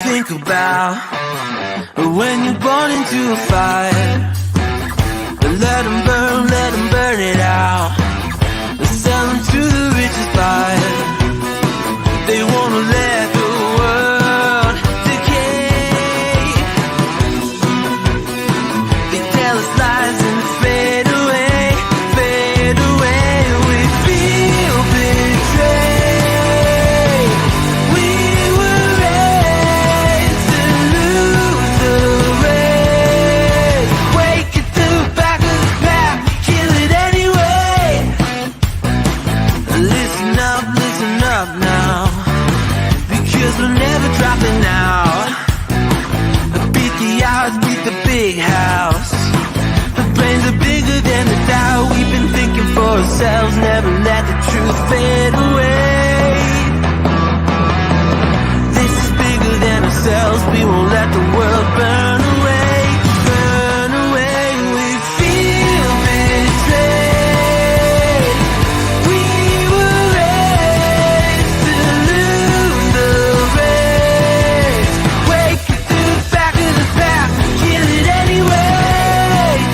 Think about when you're born into a fire. Let them burn it out. Sell them to the richest buyer. They wanna let the world decay. They tell us lies and fade away, fade away. We feel betrayed. We were raised to lose the race. Wake at the back of the pack, kill it anyway. Listen up now, because we're never dropping out. Beat the odds, beat the big house. The brains are bigger than the doubt. We've been thinking for ourselves, never let the truth fade away. This is bigger than ourselves, we won't let the world burn away, burn away. We feel betrayed. We were raised to lose the race. Wake at the back of the pack, kill it anyway.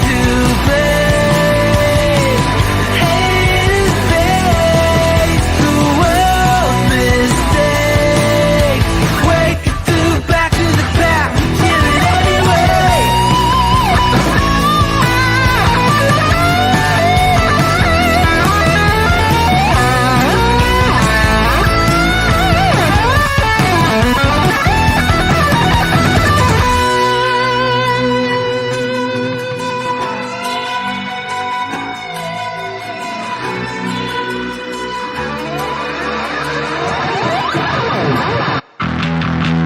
To blame, haters face the world's mistakes. Wake at the back of the pack, kill it anyway.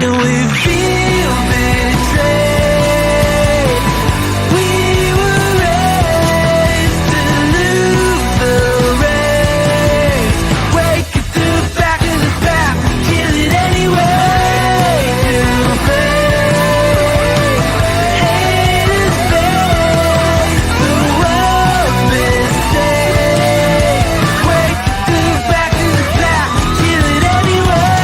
And we feel betrayed. We were raised to lose the race. Wake at the back of the pack, kill it anyway. To blame, haters face the world's mistakes. Wake at the back of the pack, kill it anyway.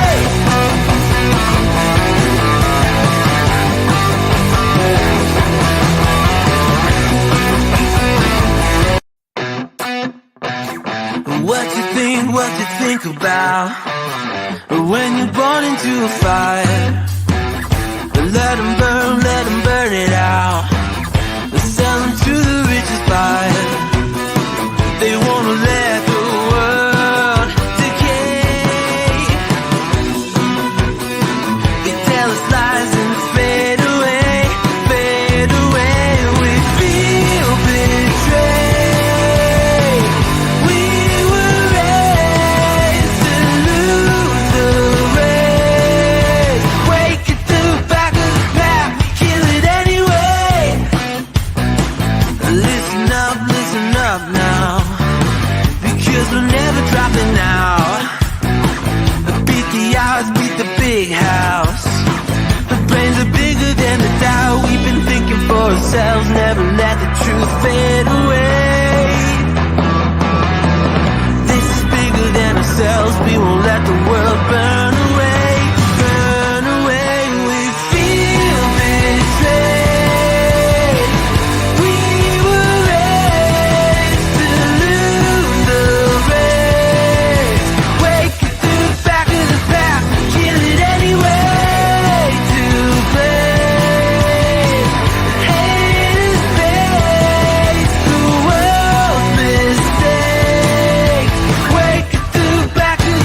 What you think about when you're born into a fire. Let them burn it out. Sell them to the richest buyer. They wanna let the world decay. They tell us lies and fade away, fade away. We feel betrayed. We were raised to lose the race. Wake at the back of the pack, kill it anyway. Listen up now, because we're never dropping out. Beat the odds, beat the big house. The brains are bigger than the doubt. We've been thinking for ourselves, never let the truth fade away. This is bigger than ourselves, we won't let the world burn away, burn away. We feel betrayed. We were raised to lose the race. Wake at the back of the pack, kill it anyway. To blame, haters face the world's mistakes. Wake at the back of the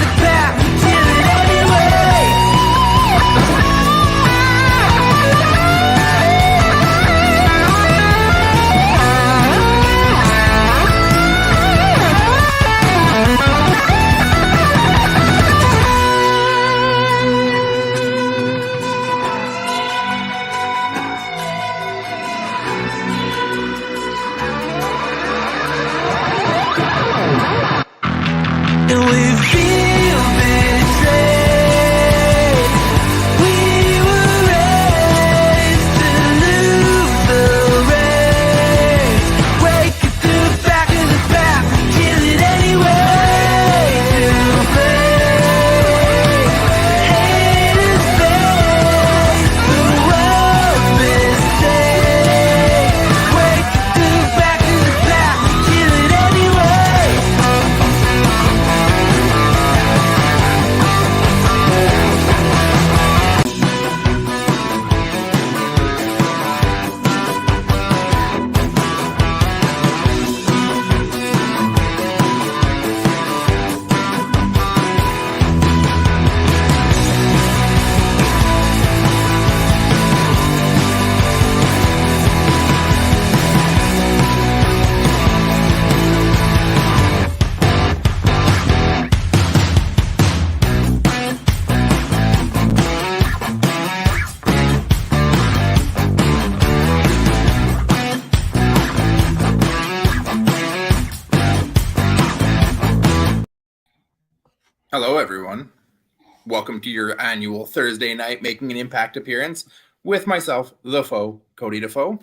welcome to your annual Thursday night Making an Impact appearance with myself, the foe, Cody Defoe,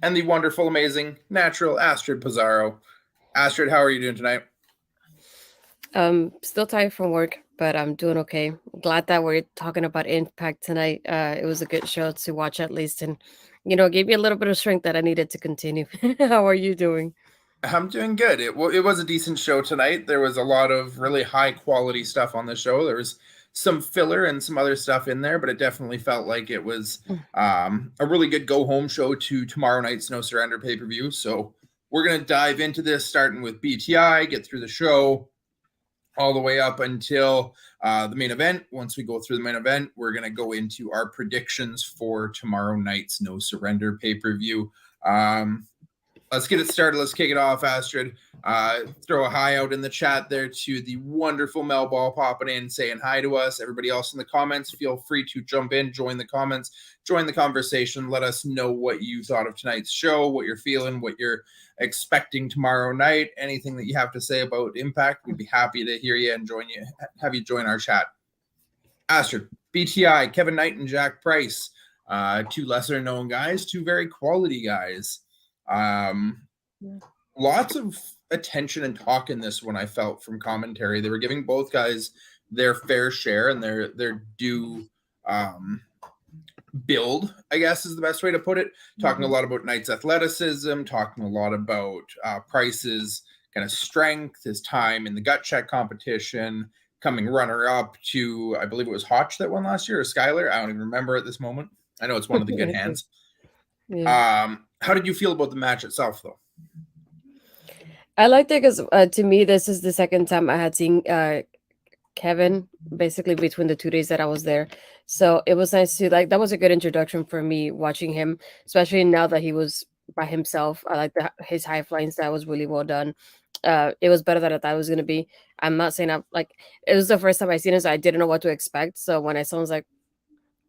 and the wonderful, amazing, natural Astrid Pizarro. Astrid, how are you doing tonight? Still tired from work, but I'm doing okay. Glad that we're talking about Impact tonight. It was a good show to watch at least, and gave me a little bit of strength that I needed to continue. How are you doing? I'm doing good. It was a decent show tonight. There was a lot of really high quality stuff on the show. There was some filler and some other stuff in there, but it definitely felt like it was a really good go home show to tomorrow night's No Surrender pay per view. So we're gonna dive into this, starting with BTI, get through the show all the way up until the main event. Once we go through the main event, we're gonna go into our predictions for tomorrow night's No Surrender pay per view. Let's get it started. Let's kick it off, Astrid. Throw a hi out in the chat there to the wonderful Mel Ball popping in, saying hi to us. Everybody else in the comments, feel free to jump in, join the comments, join the conversation. Let us know what you thought of tonight's show, what you're feeling, what you're expecting tomorrow night. Anything that you have to say about Impact, we'd be happy to hear you and have you join our chat. Astrid, BTI, Kevin Knight and Jack Price, two lesser known guys, two very quality guys. Lots of attention and talk in this one, I felt, from commentary. They were giving both guys their fair share and their due build, I guess is the best way to put it. Talking a lot about Knight's athleticism, talking a lot about Price's kind of strength, his time in the gut check competition, coming runner-up to, I believe it was Hotch that won last year, or Skyler. I don't even remember at this moment. I know it's one of the good hands. Yeah. How did you feel about the match itself, though? I liked it because to me, this is the second time I had seen Kevin basically between the 2 days that I was there. So it was nice to that was a good introduction for me watching him, especially now that he was by himself. I like his high flying style was really well done. It was better than I thought it was going to be. I'm not saying it was the first time I seen it, so I didn't know what to expect. So when I saw him, I was like,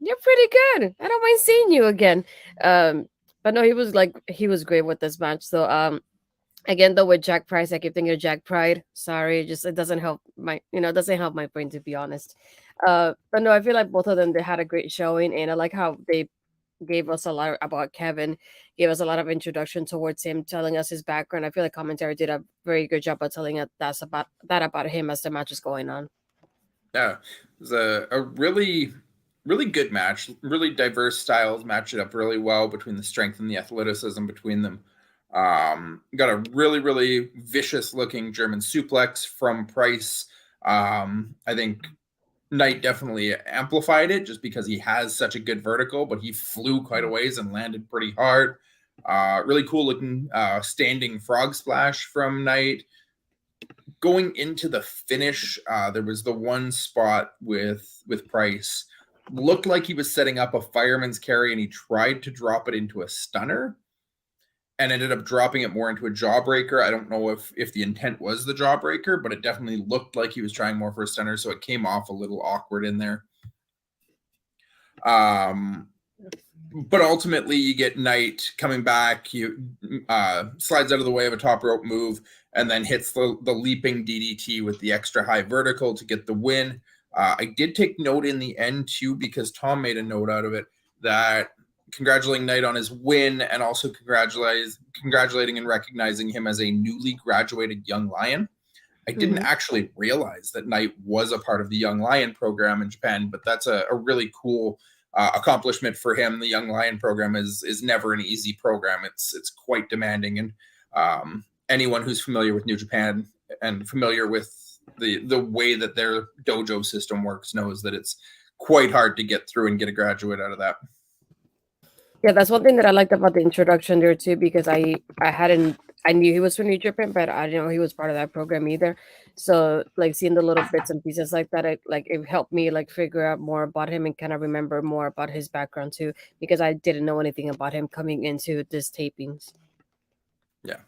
you're pretty good. I don't mind seeing you again. But no, he was great with this match. So again though with Jack Price, I keep thinking of Jack Pride. Sorry, just it doesn't help my brain, to be honest. But no, I feel like both of them, they had a great showing, and I like how they gave us a lot about Kevin, gave us a lot of introduction towards him, telling us his background. I feel like commentary did a very good job of telling us about him as the match is going on. Yeah, it was a really good match. Really diverse styles match it up really well between the strength and the athleticism between them. Got a really vicious looking German suplex from Price. I think Knight definitely amplified it just because he has such a good vertical, but he flew quite a ways and landed pretty hard. Really cool looking standing frog splash from Knight. Going into the finish, there was the one spot with Price. Looked like he was setting up a fireman's carry, and he tried to drop it into a stunner and ended up dropping it more into a jawbreaker. I don't know if the intent was the jawbreaker, but it definitely looked like he was trying more for a stunner, so it came off a little awkward in there. But ultimately, you get Knight coming back. He slides out of the way of a top rope move and then hits the leaping DDT with the extra high vertical to get the win. I did take note in the end, too, because Tom made a note out of it, that congratulating Knight on his win and also congratulating and recognizing him as a newly graduated Young Lion. I didn't actually realize that Knight was a part of the Young Lion program in Japan, but that's a really cool accomplishment for him. The Young Lion program is never an easy program. It's quite demanding, and anyone who's familiar with New Japan and familiar with the way that their dojo system works knows that it's quite hard to get through and get a graduate out of that. Yeah, that's one thing that I liked about the introduction there too, because I knew he was from New Japan, but I didn't know he was part of that program either. So like seeing the little bits and pieces like that, it helped me like figure out more about him and kind of remember more about his background too, because I didn't know anything about him coming into this tapings. Yeah.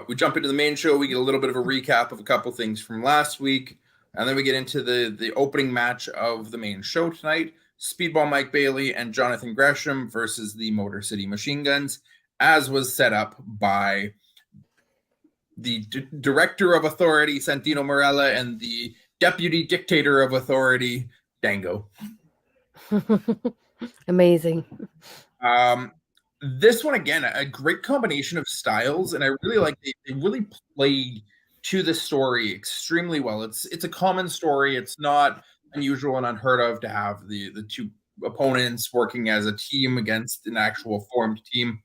We jump into the main show. We get a little bit of a recap of a couple things from last week, and then we get into the opening match of the main show tonight. Speedball Mike Bailey and Jonathan Gresham versus the Motor City Machine Guns, as was set up by the Director of Authority, Santino Marella, and the Deputy Dictator of Authority, Dango. Amazing. This one again, a great combination of styles, and I really like they really played to the story extremely well. It's a common story. It's not unusual and unheard of to have the two opponents working as a team against an actual formed team.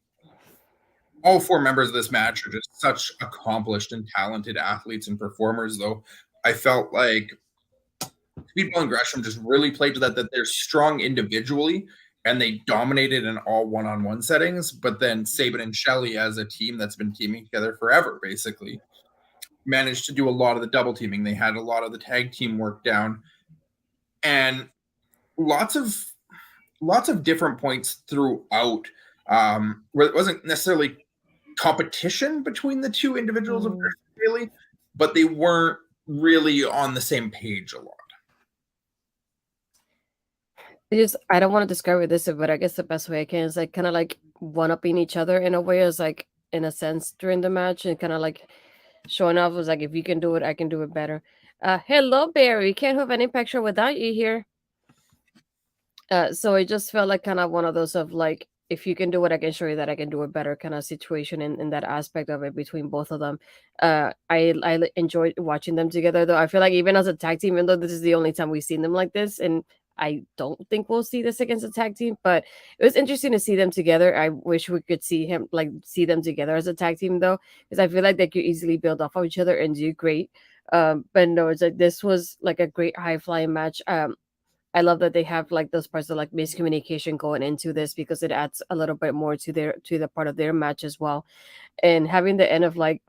All four members of this match are just such accomplished and talented athletes and performers, though. I felt like Speedball and Gresham just really played to that they're strong individually and they dominated in all one-on-one settings. But then Sabin and Shelly, as a team that's been teaming together forever, basically managed to do a lot of the double teaming. They had a lot of the tag team work down, and lots of different points throughout, where it wasn't necessarily competition between the two individuals of Bailey, but they weren't really on the same page a lot. I don't want to describe it this way, but I guess the best way I can is like kind of like one-upping each other in a way, as like in a sense during the match, and kind of like showing off was like, if you can do it, I can do it better. Hello, Barry. Can't have an impact show without you here. So it just felt like kind of one of those of like, if you can do it, I can show you that I can do it better kind of situation in that aspect of it between both of them. I enjoyed watching them together, though. I feel like even as a tag team, even though this is the only time we've seen them like this, and I don't think we'll see this against a tag team, but it was interesting to see them together. I wish we could see them together as a tag team, though, because I feel like they could easily build off of each other and do great. But no, it's like this was like a great high flying match. I love that they have like those parts of like miscommunication going into this, because it adds a little bit more to the part of their match as well. And having the end of like,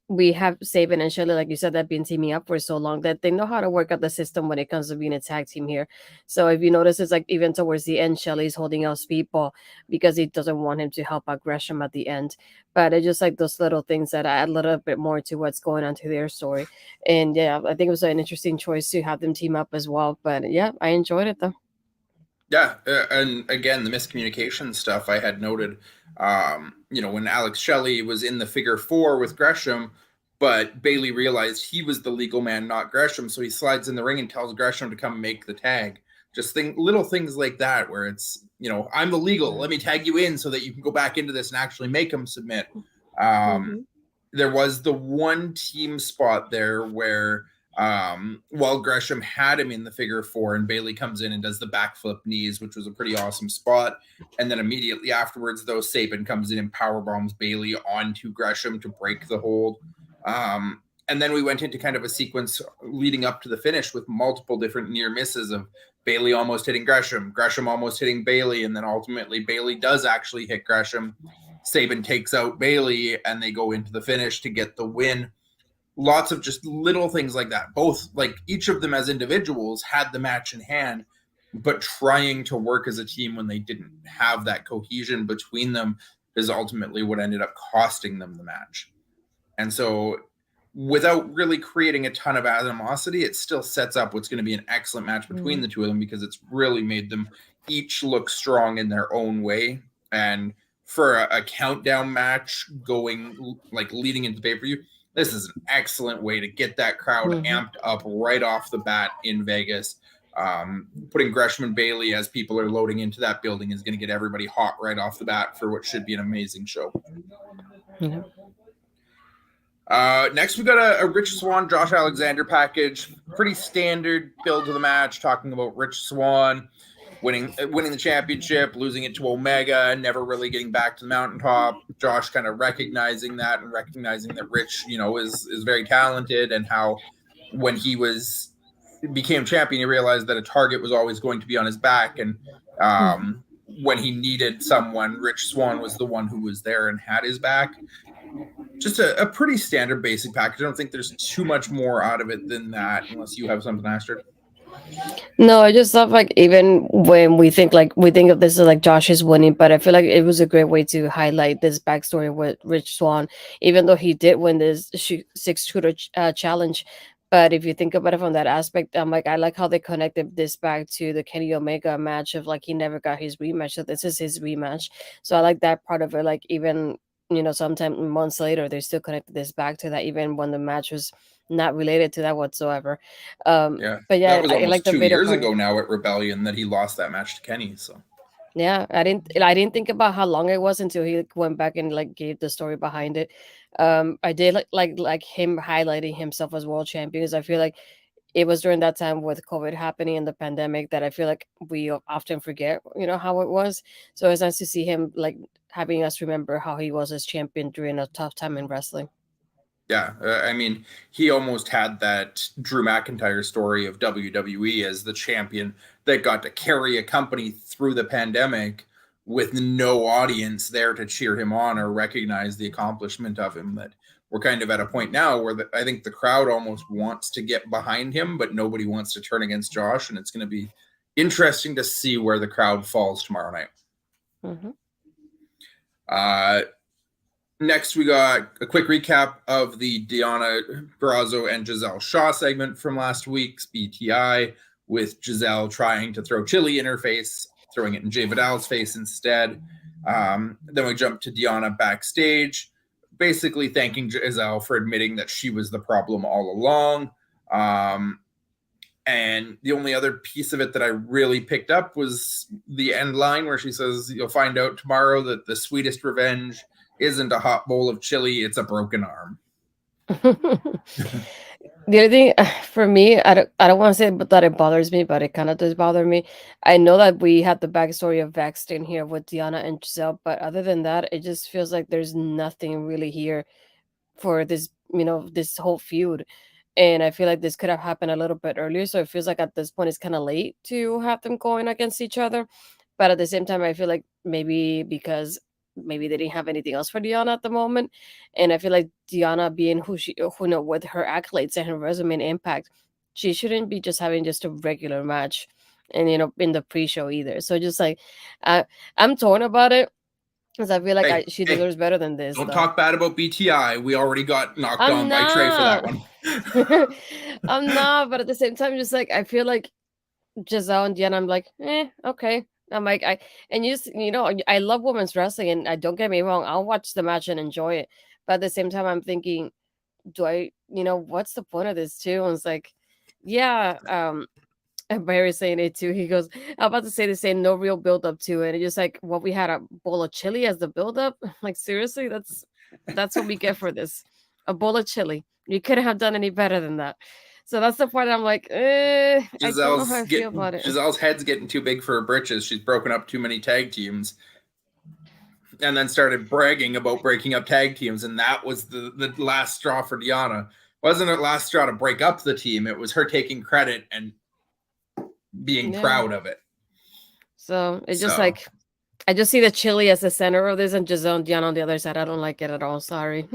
we have Sabin and Shelly, like you said, that been teaming up for so long that they know how to work out the system when it comes to being a tag team here. So if you notice, it's like even towards the end, Shelly's holding out Speedball because he doesn't want him to help out Gresham at the end. But it's just like those little things that add a little bit more to what's going on to their story. And yeah, I think it was an interesting choice to have them team up as well. But yeah, I enjoyed it though. Yeah, and again, the miscommunication stuff I had noted, when Alex Shelley was in the figure four with Gresham, but Bailey realized he was the legal man, not Gresham, so he slides in the ring and tells Gresham to come make the tag. Just little things like that, where it's, I'm the legal, let me tag you in so that you can go back into this and actually make him submit. There was the one team spot there where while Gresham had him in the figure four, and Bailey comes in and does the backflip knees, which was a pretty awesome spot. And then immediately afterwards, though, Sabin comes in and powerbombs Bailey onto Gresham to break the hold. And then we went into kind of a sequence leading up to the finish with multiple different near misses of Bailey almost hitting Gresham, Gresham almost hitting Bailey, and then ultimately Bailey does actually hit Gresham. Sabin takes out Bailey, and they go into the finish to get the win. Lots of just little things like that. Both, like, each of them as individuals had the match in hand, but trying to work as a team when they didn't have that cohesion between them is ultimately what ended up costing them the match. And so without really creating a ton of animosity, it still sets up what's going to be an excellent match between the two of them, because it's really made them each look strong in their own way. And for a countdown match going, like, leading into the pay-per-view, this is an excellent way to get that crowd amped up right off the bat in Vegas. Putting Gresham and Bailey as people are loading into that building is going to get everybody hot right off the bat for what should be an amazing show. Next, we got a Rich Swann, Josh Alexander package. Pretty standard build to the match, talking about Rich Swann winning the championship, losing it to Omega, never really getting back to the mountaintop. Josh kind of recognizing that and recognizing that Rich, is very talented, and how when he became champion, he realized that a target was always going to be on his back. And when he needed someone, Rich Swann was the one who was there and had his back. Just a pretty standard basic package. I don't think there's too much more out of it than that, unless you have something, Astrid. No, I just thought like, even when we think of this as like Josh is winning, but I feel like it was a great way to highlight this backstory with Rich Swann, even though he did win this 6-shooter challenge. But if you think about it from that aspect, I'm like, I like how they connected this back to the Kenny Omega match of like, he never got his rematch, so this is his rematch. So I like that part of it. Like, even sometime months later, they still connected this back to that, even when the match was not related to that whatsoever. Yeah, But that yeah, was I almost like the 2 Vader years part. ago now at Rebellion that he lost that match to Kenny. So Yeah, I didn't think about how long it was until he went back and like gave the story behind it. I did like him highlighting himself as world champion, because I feel like it was during that time with COVID happening and the pandemic that I feel like we often forget, how it was. So it's nice to see him like having us remember how he was as champion during a tough time in wrestling. yeah, I mean, he almost had that Drew McIntyre story of WWE as the champion that got to carry a company through the pandemic with no audience there to cheer him on or recognize the accomplishment of him. That we're kind of at a point now where I think the crowd almost wants to get behind him, but nobody wants to turn against Josh, and it's going to be interesting to see where the crowd falls tomorrow night. Mm-hmm. Next, we got a quick recap of the Deonna Purrazzo and Giselle Shaw segment from last week's BTI, with Giselle trying to throw chili in her face, throwing it in Jay Vidal's face instead. Then we jump to Deonna backstage, basically thanking Giselle for admitting that she was the problem all along. And the only other piece of it that I really picked up was the end line where she says, "You'll find out tomorrow that the sweetest revenge isn't a hot bowl of chili, it's a broken arm." The other thing for me, I don't want to say that it bothers me, but it kind of does bother me. I know that we had the backstory of Vexed in here with Deonna and Giselle, but other than that, it just feels like there's nothing really here for this, this whole feud. And I feel like this could have happened a little bit earlier. So it feels like at this point it's kind of late to have them going against each other. But at the same time, I feel like maybe because maybe they didn't have anything else for Deonna at the moment. And I feel like Deonna being with her accolades and her resume and impact, she shouldn't be just having just a regular match and in the pre-show either. So just like I'm torn about it, because I feel like Hey, she deserves better than this, don't though. talk bad about BTI. We already got knocked I'm on by Trey for that not. one. I'm not, but at the same time, just like I feel like Giselle and Diana, I'm like, okay. I'm like, I love women's wrestling, and I don't get me wrong, I'll watch the match and enjoy it. But at the same time, I'm thinking, what's the point of this too? And it's like, yeah, and Barry's saying it too. He goes, I'm about to say the same, no real build up to it. And it's just like, what, we had a bowl of chili as the build up? Like, seriously, that's what we get for this. A bowl of chili. You couldn't have done any better than that. So that's the part I'm like, I don't know how I feel about it. Giselle's head's getting too big for her britches. She's broken up too many tag teams. And then started bragging about breaking up tag teams. And that was the last straw for Deonna. Wasn't it last straw to break up the team? It was her taking credit and being proud of it. So it's just like, I just see the chili as the center of this and Giselle and Deonna on the other side. I don't like it at all. Sorry.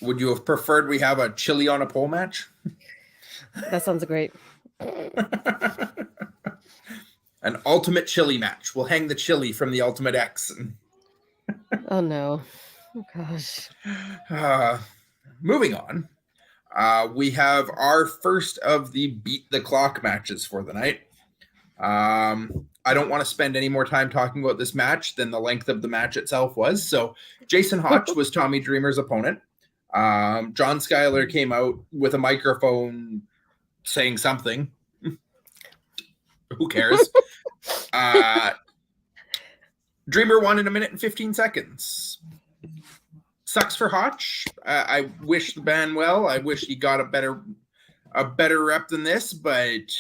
Would you have preferred we have a chili on a pole match? That sounds great. An ultimate chili match. We'll hang the chili from the Ultimate X. Oh no. Oh gosh. Moving on. We have our first of the Beat the Clock matches for the night. I don't want to spend any more time talking about this match than the length of the match itself was. So Jason Hotch was Tommy Dreamer's opponent. John Schuyler came out with a microphone saying something. Who cares? Dreamer won in 1 minute and 15 seconds. Sucks for Hotch. I wish the band well. I wish he got a better rep than this, but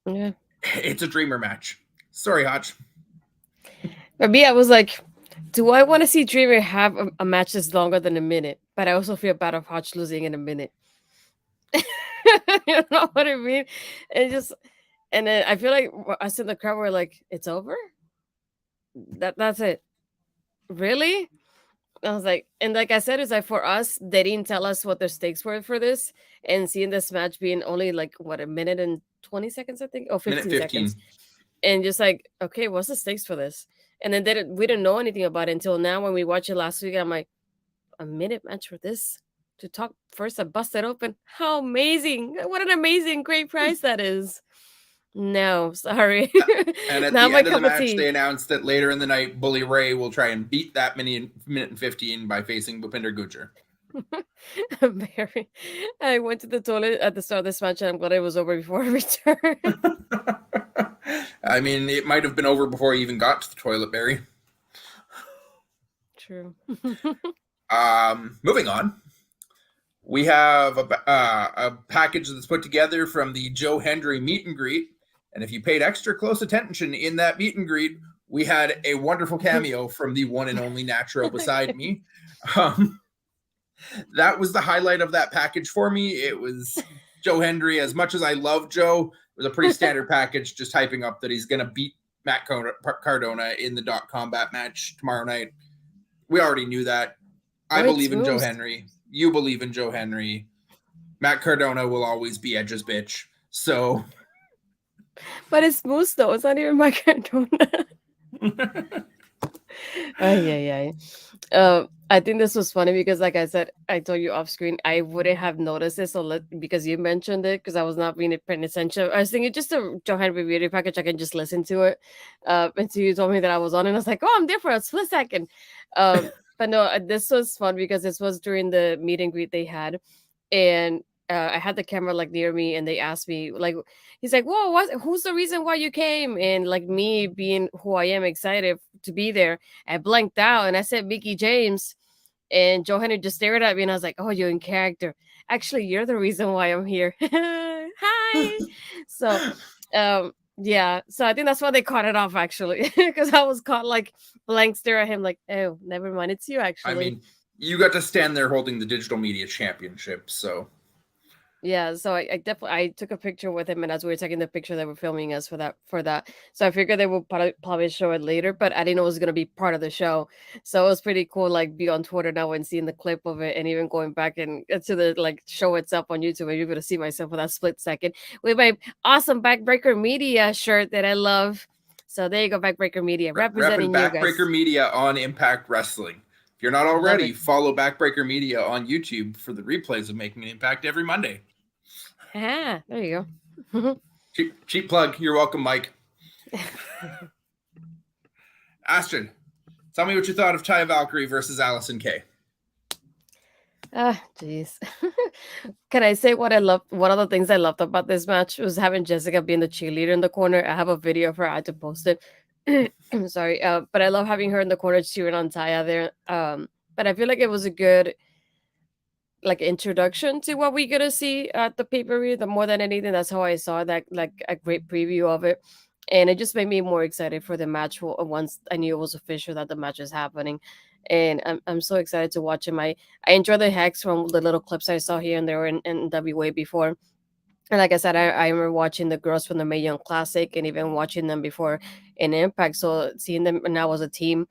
yeah, it's a Dreamer match. Sorry, Hotch. For me, I was like, do I want to see Dreamer have a match that's longer than 1 minute? But I also feel bad of Hotch losing in 1 minute. You know what I mean? And then I feel like us in the crowd were like, it's over? That's it. Really? I was like, and like I said, it's like for us, they didn't tell us what their stakes were for this. And seeing this match being only like 1 minute and 20 seconds, I think, or 15 seconds. And just like, okay, what's the stakes for this? And then we didn't know anything about it until now when we watched it last week. I'm like, 1 minute match for this? To talk first, I busted open. How amazing. What an amazing, great prize that is. No, sorry. And at the end of the match, they announced that later in the night, Bully Ray will try and beat that minute and 15 by facing Bhupinder Gujjar. Very. I went to the toilet at the start of this match, and I'm glad it was over before I returned. I mean, it might have been over before I even got to the toilet, Barry. True. Moving on. We have a package that's put together from the Joe Hendry meet and greet. And if you paid extra close attention in that meet and greet, we had a wonderful cameo from the one and only Natural beside me. That was the highlight of that package for me. It was Joe Hendry. As much as I love Joe, it was a pretty standard package, just hyping up that he's going to beat Matt Cardona in the combat match tomorrow night. We already knew that. I believe in Joe Hendry. You believe in Joe Hendry. Matt Cardona will always be Edge's bitch. So, but it's Moose though. It's not even Matt Cardona. I think this was funny because, like I said, I told you off screen, I wouldn't have noticed this because you mentioned it because I was not being paying attention. I was thinking just a Joe Hendry video package, I can just listen to it. Until you told me that I was on, and I was like, oh, I'm there for a split second. But no, this was fun because this was during the meet and greet they had, and I had the camera like near me, and they asked me like, he's like, "Whoa, who's the reason why you came?" And like me being who I am, excited to be there, I blanked out and I said Mickey James, and Joe Hendry just stared at me, and I was like, "Oh, you're in character. Actually, you're the reason why I'm here." Hi. So, yeah. So I think that's why they caught it off actually, because I was caught like blank stare at him, like, "Oh, never mind, it's you." Actually, I mean, you got to stand there holding the digital media championship, so. Yeah, so I definitely took a picture with him, and as we were taking the picture, they were filming us for that. So I figured they would probably show it later, but I didn't know it was gonna be part of the show. So it was pretty cool, like be on Twitter now and seeing the clip of it, and even going back and to the like show itself on YouTube, and you're able to see myself for that split second with my awesome Backbreaker Media shirt that I love. So there you go, Backbreaker Media representing you guys. Backbreaker Media on Impact Wrestling. If you're not already, follow Backbreaker Media on YouTube for the replays of Making an Impact every Monday. Ah, there you go. cheap plug. You're welcome, Mike. Astrid, tell me what you thought of Taya Valkyrie versus Allysin Kay. Jeez. Can I say what I loved? One of the things I loved about this match was having Jessica being the cheerleader in the corner. I have a video of her. I had to post it. I'm sorry. But I love having her in the corner cheering on Taya there. But I feel like it was a good like introduction to what we're gonna see at the pay-per-view. The more than anything, that's how I saw that, like a great preview of it, and it just made me more excited for the match once I knew it was official that the match is happening. And I'm so excited to watch him. I enjoy the hacks from the little clips I saw here and there in WA before. And like I said, I remember watching the girls from the Mae Young Classic and even watching them before in Impact. So seeing them now as a team,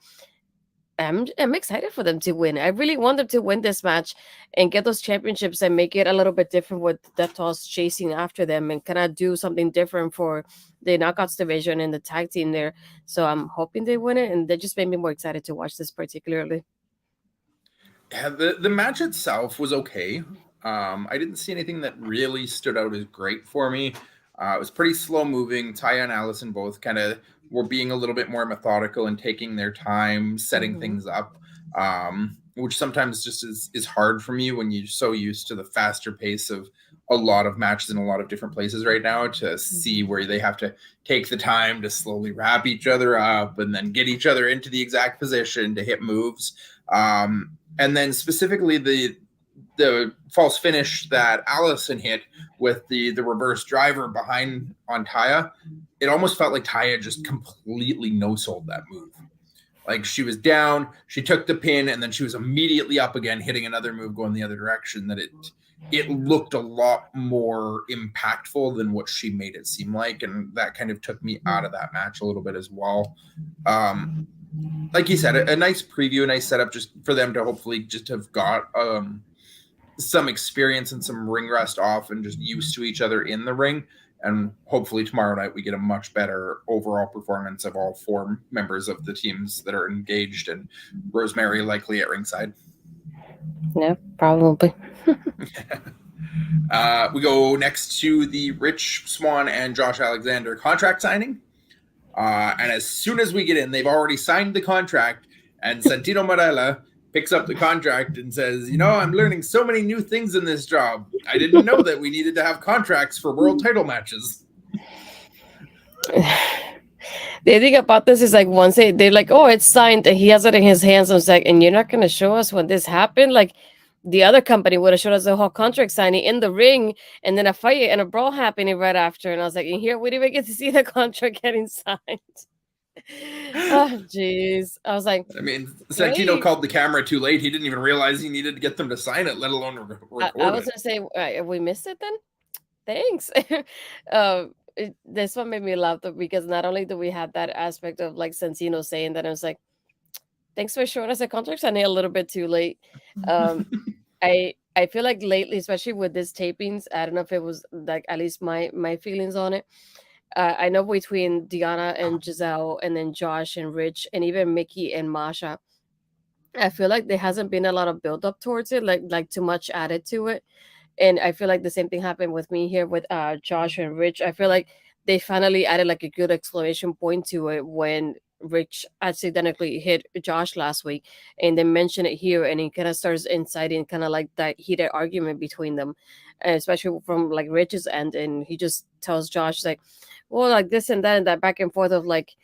I'm excited for them to win. I really want them to win this match and get those championships and make it a little bit different with Death Toss chasing after them and kind of do something different for the Knockouts division and the tag team there. So I'm hoping they win it, and that just made me more excited to watch this particularly. Yeah, the match itself was okay. I didn't see anything that really stood out as great for me. It was pretty slow moving. Taya and Allysin both kind of were being a little bit more methodical and taking their time, setting things up, which sometimes just is hard for me when you're so used to the faster pace of a lot of matches in a lot of different places right now, to see where they have to take the time to slowly wrap each other up and then get each other into the exact position to hit moves. And then specifically the false finish that Allysin hit with the reverse driver behind on Taya, it almost felt like Taya just completely no-sold that move. Like she was down, she took the pin, and then she was immediately up again, hitting another move going the other direction. That it looked a lot more impactful than what she made it seem like, and that kind of took me out of that match a little bit as well. Like you said, a nice preview, a nice setup just for them to hopefully just have got some experience and some ring rust off and just used to each other in the ring. And hopefully tomorrow night we get a much better overall performance of all four members of the teams that are engaged, and Rosemary likely at ringside. Yeah, probably. We go next to the Rich Swann and Josh Alexander contract signing. And as soon as we get in, they've already signed the contract, and Santino Marella picks up the contract and says, I'm learning so many new things in this job. I didn't know that we needed to have contracts for world title matches. The thing about this is like once they're like, oh, it's signed, and he has it in his hands. I was like, and you're not going to show us when this happened? Like, the other company would have showed us the whole contract signing in the ring, and then a fight and a brawl happening right after. And I was like, in here, we didn't even get to see the contract getting signed. Oh, jeez. I was like, I mean, Santino called the camera too late. He didn't even realize he needed to get them to sign it, let alone record I was going to say, we missed it then? Thanks. This one made me laugh though, because not only do we have that aspect of like Santino saying that, I was like, thanks for showing us a contract signing a little bit too late. I feel like lately, especially with this tapings, I don't know if it was like at least my feelings on it. I know between Deanna and Giselle, and then Josh and Rich, and even Mickey and Masha, I feel like there hasn't been a lot of build up towards it, like too much added to it. And I feel like the same thing happened with me here with Josh and Rich. I feel like they finally added like a good exclamation point to it when Rich accidentally hit Josh last week, and they mention it here, and it kind of starts inciting kind of like that heated argument between them, especially from like Rich's end. And he just tells Josh like, well, like this and that, and that back and forth of like,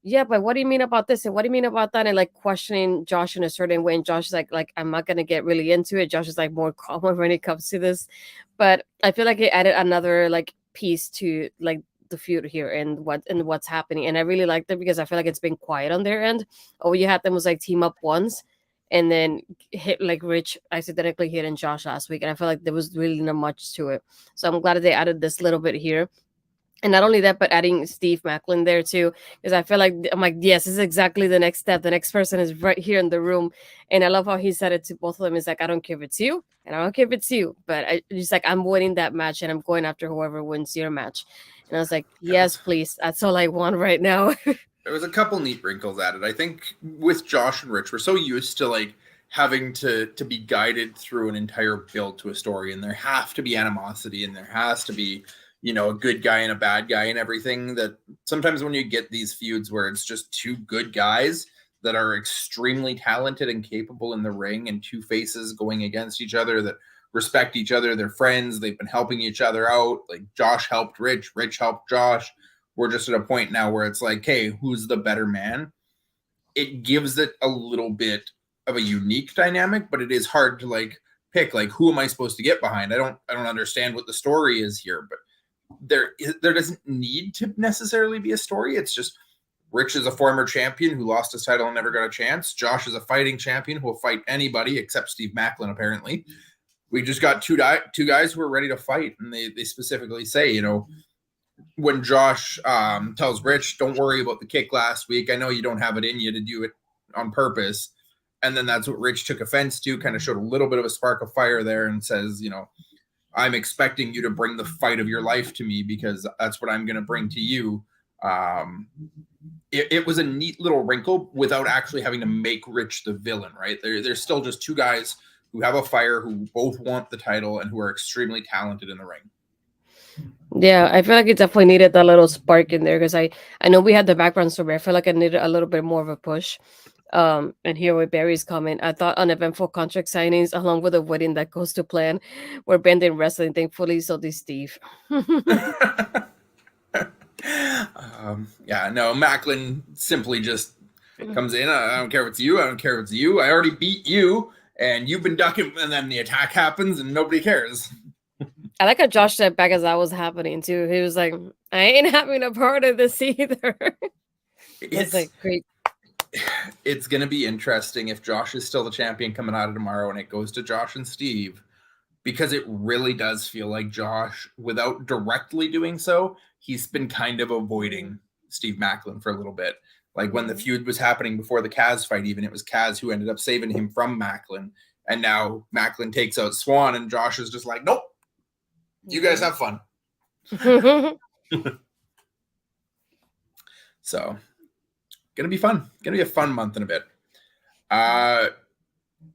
yeah, but what do you mean about this and what do you mean about that, and like questioning Josh in a certain way. And Josh is like I'm not gonna get really into it. Josh is like more calm when it comes to this, but I feel like it added another like piece to like the feud here and what's happening. And I really liked it because I feel like it's been quiet on their end. All you had them was like team up once, and then hit like Rich accidentally hitting Josh last week, and I feel like there was really not much to it. So I'm glad that they added this little bit here. And not only that, but adding Steve Macklin there too, because I feel like I'm like, yes, this is exactly the next step. The next person is right here in the room, and I love how he said it to both of them. It's like, I don't care if it's you, and I don't care if it's you, but I just like I'm winning that match, and I'm going after whoever wins your match. And I was like, yes, please, that's all I want right now. There was a couple neat wrinkles added. I think with Josh and Rich, we're so used to like having to be guided through an entire build to a story, and there have to be animosity, and there has to be a good guy and a bad guy and everything, that sometimes when you get these feuds where it's just two good guys that are extremely talented and capable in the ring, and two faces going against each other that respect each other, they're friends, they've been helping each other out, like Josh helped Rich, Rich helped Josh. We're just at a point now where it's like, hey, who's the better man? It gives it a little bit of a unique dynamic, but it is hard to like pick like, who am I supposed to get behind? I don't understand what the story is here, but there doesn't need to necessarily be a story. It's just Rich is a former champion who lost his title and never got a chance. Josh is a fighting champion who will fight anybody except Steve Macklin, apparently. We just got two guys who are ready to fight, and they specifically say, when Josh tells Rich, don't worry about the kick last week. I know you don't have it in you to do it on purpose. And then that's what Rich took offense to, kind of showed a little bit of a spark of fire there, and says, I'm expecting you to bring the fight of your life to me because that's what I'm going to bring to you. It was a neat little wrinkle without actually having to make Rich the villain, right? There's still just two guys who have a fire, who both want the title, and who are extremely talented in the ring. Yeah, I feel like it definitely needed that little spark in there, because I know we had the background story. I feel like I needed a little bit more of a push. And here with Barry's comment, I thought uneventful contract signings along with a wedding that goes to plan were banned in wrestling. Thankfully, so did Steve. Macklin simply just comes in. I don't care if it's you. I don't care if it's you. I already beat you, and you've been ducking, and then the attack happens, and nobody cares. I like how Josh said back as that was happening too. He was like, I ain't having a part of this either. It's like great. It's going to be interesting if Josh is still the champion coming out of tomorrow and it goes to Josh and Steve, because it really does feel like Josh, without directly doing so, he's been kind of avoiding Steve Macklin for a little bit. Like when the feud was happening before the Kaz fight, even, it was Kaz who ended up saving him from Macklin. And now Macklin takes out Swan, and Josh is just like, nope, you guys have fun. So gonna be fun. Gonna be a fun month and a bit.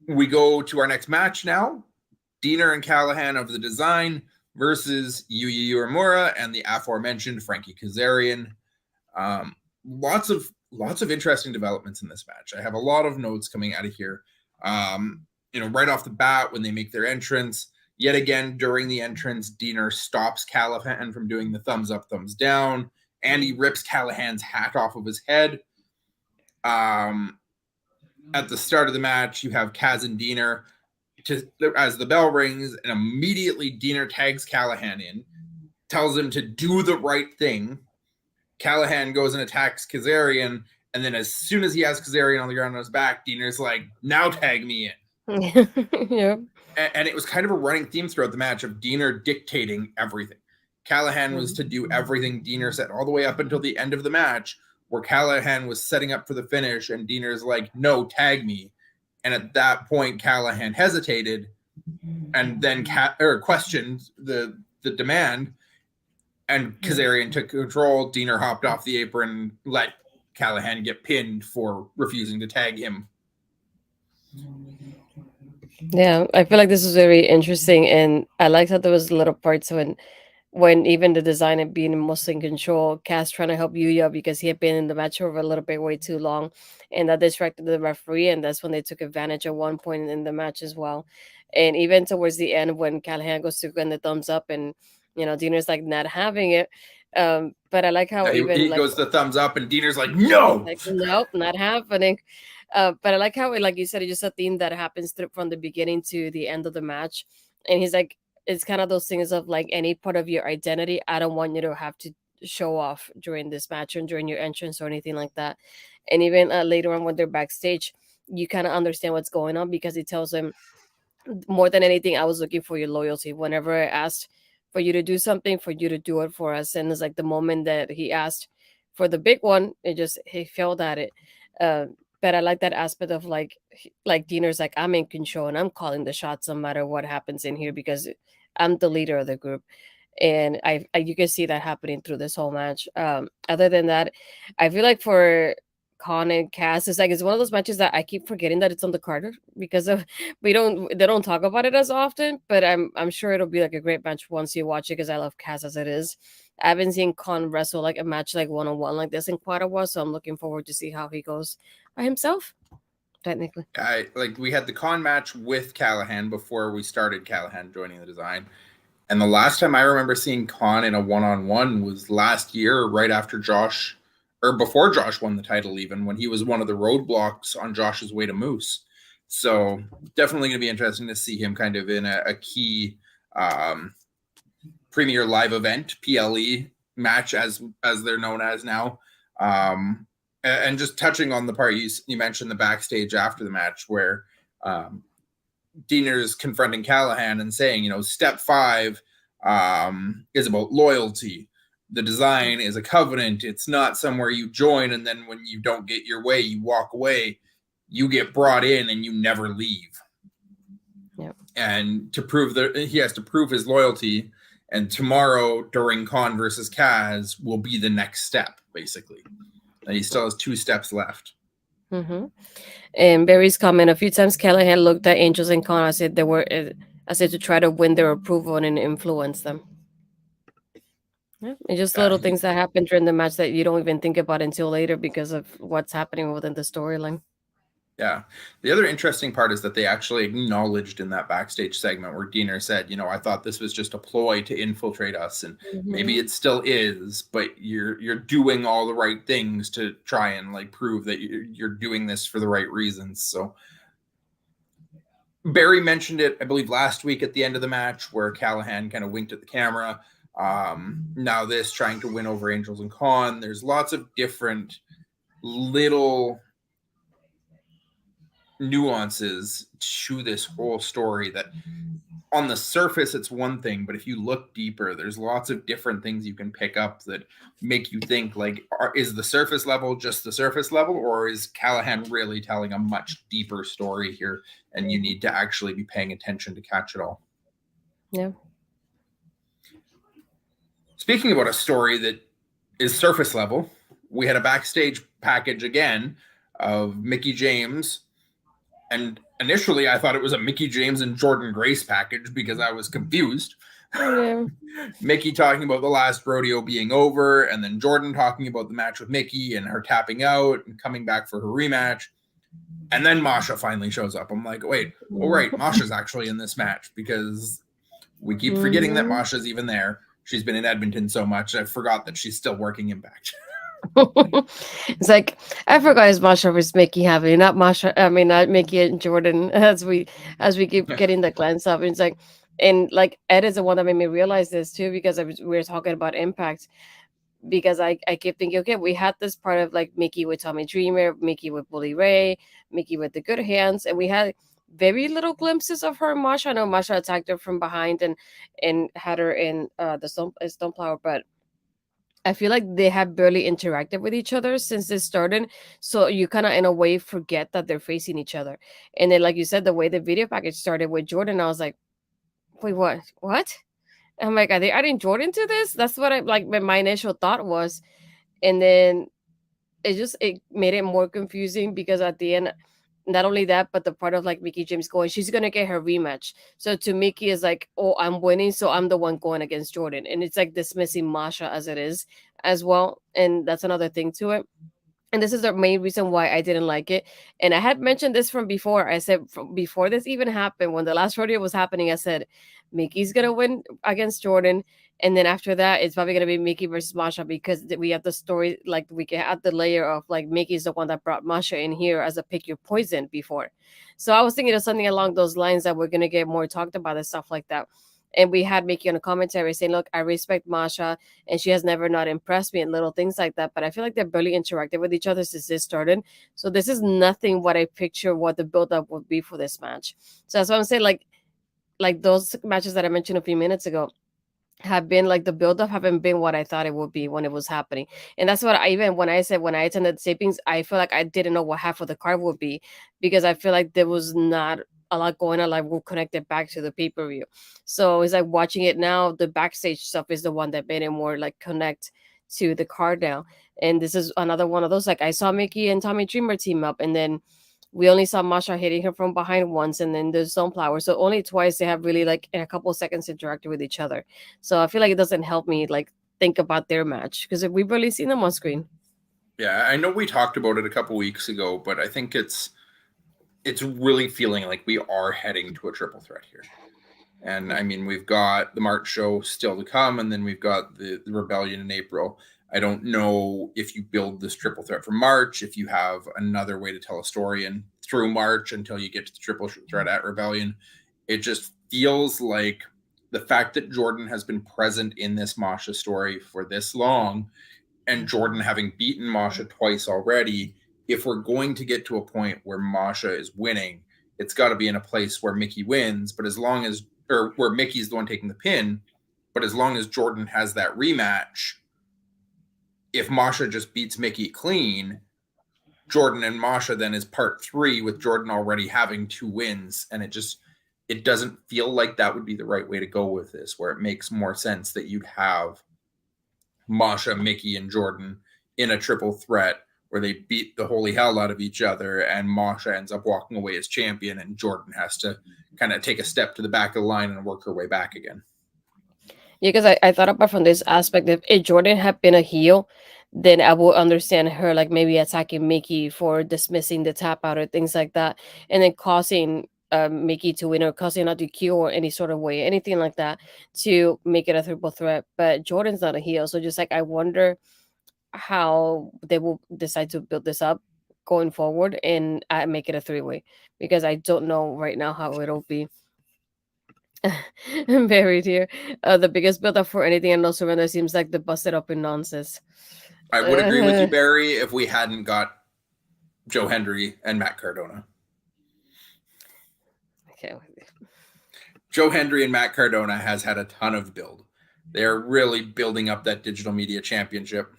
We go to our next match now. Diener and Callihan of the Design versus Yuya Uemura and the aforementioned Frankie Kazarian. Lots of interesting developments in this match. I have a lot of notes coming out of here. Right off the bat when they make their entrance, yet again during the entrance, Diener stops Callihan from doing the thumbs up, thumbs down, and he rips Callihan's hat off of his head. At the start of the match, you have Kaz and Diener as the bell rings, and immediately Diener tags Callihan in, tells him to do the right thing. Callihan goes and attacks Kazarian, and then as soon as he has Kazarian on the ground on his back, Diener's like, now tag me in. Yeah. And it was kind of a running theme throughout the match of Diener dictating everything. Callihan was to do everything Diener said all the way up until the end of the match, where Callihan was setting up for the finish, and Diener's like, no, tag me. And at that point, Callihan hesitated and then questioned the demand, and Kazarian took control. Diener hopped off the apron, let Callihan get pinned for refusing to tag him. Yeah, I feel like this was very interesting, and I liked how there was little parts when even the designer being mostly in control, Cass trying to help Yuya because he had been in the match over a little bit way too long, and that distracted the referee, and that's when they took advantage at one point in the match as well. And even towards the end when Callihan goes to get the thumbs up, and Diener's like not having it. But I like how he goes the thumbs up, and Diener's like, no, like, nope, not happening. But I like how, like you said, it's just a theme that happens from the beginning to the end of the match. And he's like, it's kind of those things of like any part of your identity, I don't want you to have to show off during this match or during your entrance or anything like that. And even later on when they're backstage, you kind of understand what's going on because he tells him, more than anything, I was looking for your loyalty. Whenever I asked for you to do something, for you to do it for us. And it's like the moment that he asked for the big one, he failed at it. But I like that aspect of like Diener's like, I'm in control and I'm calling the shots no matter what happens in here because I'm the leader of the group. And I you can see that happening through this whole match. Other than that, I feel like for Khan and Cass, it's one of those matches that I keep forgetting that it's on the card because of they don't talk about it as often. But I'm sure it'll be like a great match once you watch it because I love Cass as it is. I haven't seen Khan wrestle like a match like 1-on-1 like this in quite a while, so I'm looking forward to see how he goes by himself. Technically, we had the Khan match with Callihan before we started Callihan joining the design. And the last time I remember seeing Khan in a 1-on-1 was last year, right after Josh, or before Josh won the title even, when he was one of the roadblocks on Josh's way to Moose. So definitely going to be interesting to see him kind of in a key Premier Live event, PLE match as they're known as now. And just touching on the part you mentioned the backstage after the match where Diener's confronting Callihan and saying, step 5 is about loyalty. The design is a covenant. It's not somewhere you join and then when you don't get your way, you walk away. You get brought in and you never leave. Yep. And to prove that he has to prove his loyalty. And tomorrow during Khan versus Kaz will be the next step, basically. And he still has 2 steps left. Mm-hmm. And Barry's comment, a few times Callihan looked at Angels and Khan as if to try to win their approval and influence them. Yeah, and just little things that happen during the match that you don't even think about until later because of what's happening within the storyline. Yeah. The other interesting part is that they actually acknowledged in that backstage segment where Diener said, I thought this was just a ploy to infiltrate us. And maybe it still is, but you're doing all the right things to try and like prove that you're doing this for the right reasons. So Barry mentioned it, I believe, last week at the end of the match where Callihan kind of winked at the camera. Now this trying to win over Angels and Khan. There's lots of different little nuances to this whole story that on the surface it's one thing, but if you look deeper there's lots of different things you can pick up that make you think like, is the surface level just the surface level, or is Callihan really telling a much deeper story here and you need to actually be paying attention to catch it all. Yeah. Speaking about a story that is surface level, we had a backstage package again of Mickie James. And initially, I thought it was a Mickie James and Jordynne Grace package because I was confused. Yeah. Mickie talking about the last rodeo being over, and then Jordynne talking about the match with Mickie and her tapping out and coming back for her rematch. And then Masha finally shows up. I'm like, wait, oh right, Masha's actually in this match, because we keep forgetting that Masha's even there. She's been in Edmonton so much, I forgot that she's still working Impact. It's like I forgot his Masha was Mickey having, not Masha. I mean, not Mickey and Jordan. As we keep getting the glance up, and it's like, and like Ed is the one that made me realize this too, because we were talking about Impact, because I keep thinking, okay, we had this part of like Mickey with Tommy Dreamer, Mickey with Bully Ray, Mickey with the Good Hands, and we had very little glimpses of her and Masha. I know Masha attacked her from behind and had her in the stone flower, but I feel like they have barely interacted with each other since this started. So you kind of, in a way, forget that they're facing each other. And then, like you said, the way the video package started with Jordan, I was like, wait, what? What? I'm like, are they adding Jordan to this? That's what I like. My initial thought was, and then it made it more confusing because at the end, not only that, but the part of like Mickey James going, she's gonna get her rematch. So to Mickey is like, oh, I'm winning, so I'm the one going against Jordan, and it's like dismissing Masha as it is as well, and that's another thing to it. And this is the main reason why I didn't like it. And I had mentioned this from before. I said before this even happened, when the last rodeo was happening, I said Mickey's gonna win against Jordan, and then after that, it's probably gonna be Mickey versus Masha, because we have the story, like we can add the layer of like Mickey's the one that brought Masha in here as a pick your poison before. So I was thinking of something along those lines that we're gonna get more talked about and stuff like that. And we had Mickey on a commentary saying, "Look, I respect Masha, and she has never not impressed me in little things like that. But I feel like they're barely interacted with each other since this started. So this is nothing what I picture what the build up would be for this match. So that's why I'm saying, like those matches that I mentioned a few minutes ago have been like the build up haven't been what I thought it would be when it was happening. And that's what I, even when I said when I attended tapings, I feel like I didn't know what half of the card would be, because I feel like there was not a lot going on, like we'll connect it back to the pay-per-view. So it's like watching it now, the backstage stuff is the one that made it more like connect to the card now. And this is another one of those, like I saw Mickey and Tommy Dreamer team up, and then we only saw Masha hitting her from behind once, and then the Sunflower. So only twice they have really like in a couple of seconds interacted with each other. So I feel like it doesn't help me like think about their match, because we've barely seen them on screen. Yeah, I know we talked about it a couple weeks ago, but I think it's really feeling like we are heading to a triple threat here. And I mean, we've got the March show still to come, and then we've got the Rebellion in April. I don't know if you build this triple threat for March, if you have another way to tell a story and through March until you get to the triple threat at Rebellion. It just feels like the fact that Jordan has been present in this Masha story for this long, and Jordan having beaten Masha twice already, if we're going to get to a point where Masha is winning, it's got to be in a place where Mickey wins, but as long as, or where Mickey's the one taking the pin, but as long as Jordan has that rematch, if Masha just beats Mickey clean, Jordan and Masha then is part 3 with Jordan already having 2 wins, and it doesn't feel like that would be the right way to go with this, where it makes more sense that you'd have Masha, Mickey, and Jordan in a triple threat where they beat the holy hell out of each other, and Masha ends up walking away as champion, and Jordan has to kind of take a step to the back of the line and work her way back again. Yeah, because I thought about from this aspect, if Jordan had been a heel, then I would understand her like maybe attacking Mickey for dismissing the tap out or things like that, and then causing Mickey to win, or causing not to Q or any sort of way, anything like that, to make it a triple threat. But Jordan's not a heel, so just like I wonder how they will decide to build this up going forward and make it a 3-way, because I don't know right now how it'll be. Buried here. The biggest build-up for anything and no surrender seems like the busted up in nonsense. I would agree with you, Barry, if we hadn't got Joe Hendry and Matt Cardona. Okay. Joe Hendry and Matt Cardona has had a ton of build. They're really building up that digital media championship.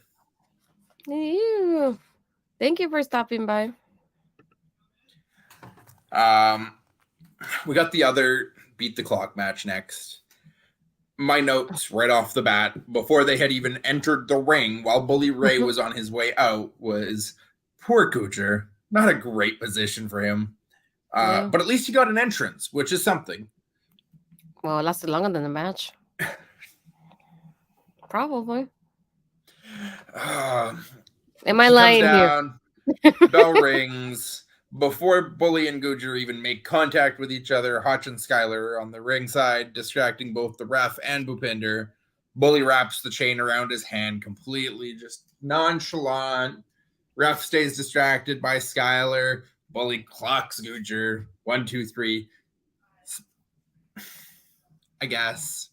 Ew. Thank you for stopping by. We got the other beat the clock match next. My notes right off the bat, before they had even entered the ring, while Bully Ray was on his way out, was poor Kucher. Not a great position for him. Yeah. But at least he got an entrance, which is something. Well, it lasted longer than the match. Probably. Am I lying down, here? Bell rings. before Bully and Gujar even make contact with each other, Hotch and Skylar are on the ringside, distracting both the ref and Bhupinder. Bully wraps the chain around his hand completely, just nonchalant. Ref stays distracted by Skylar. Bully clocks Gujar. 1, 2, 3. I guess.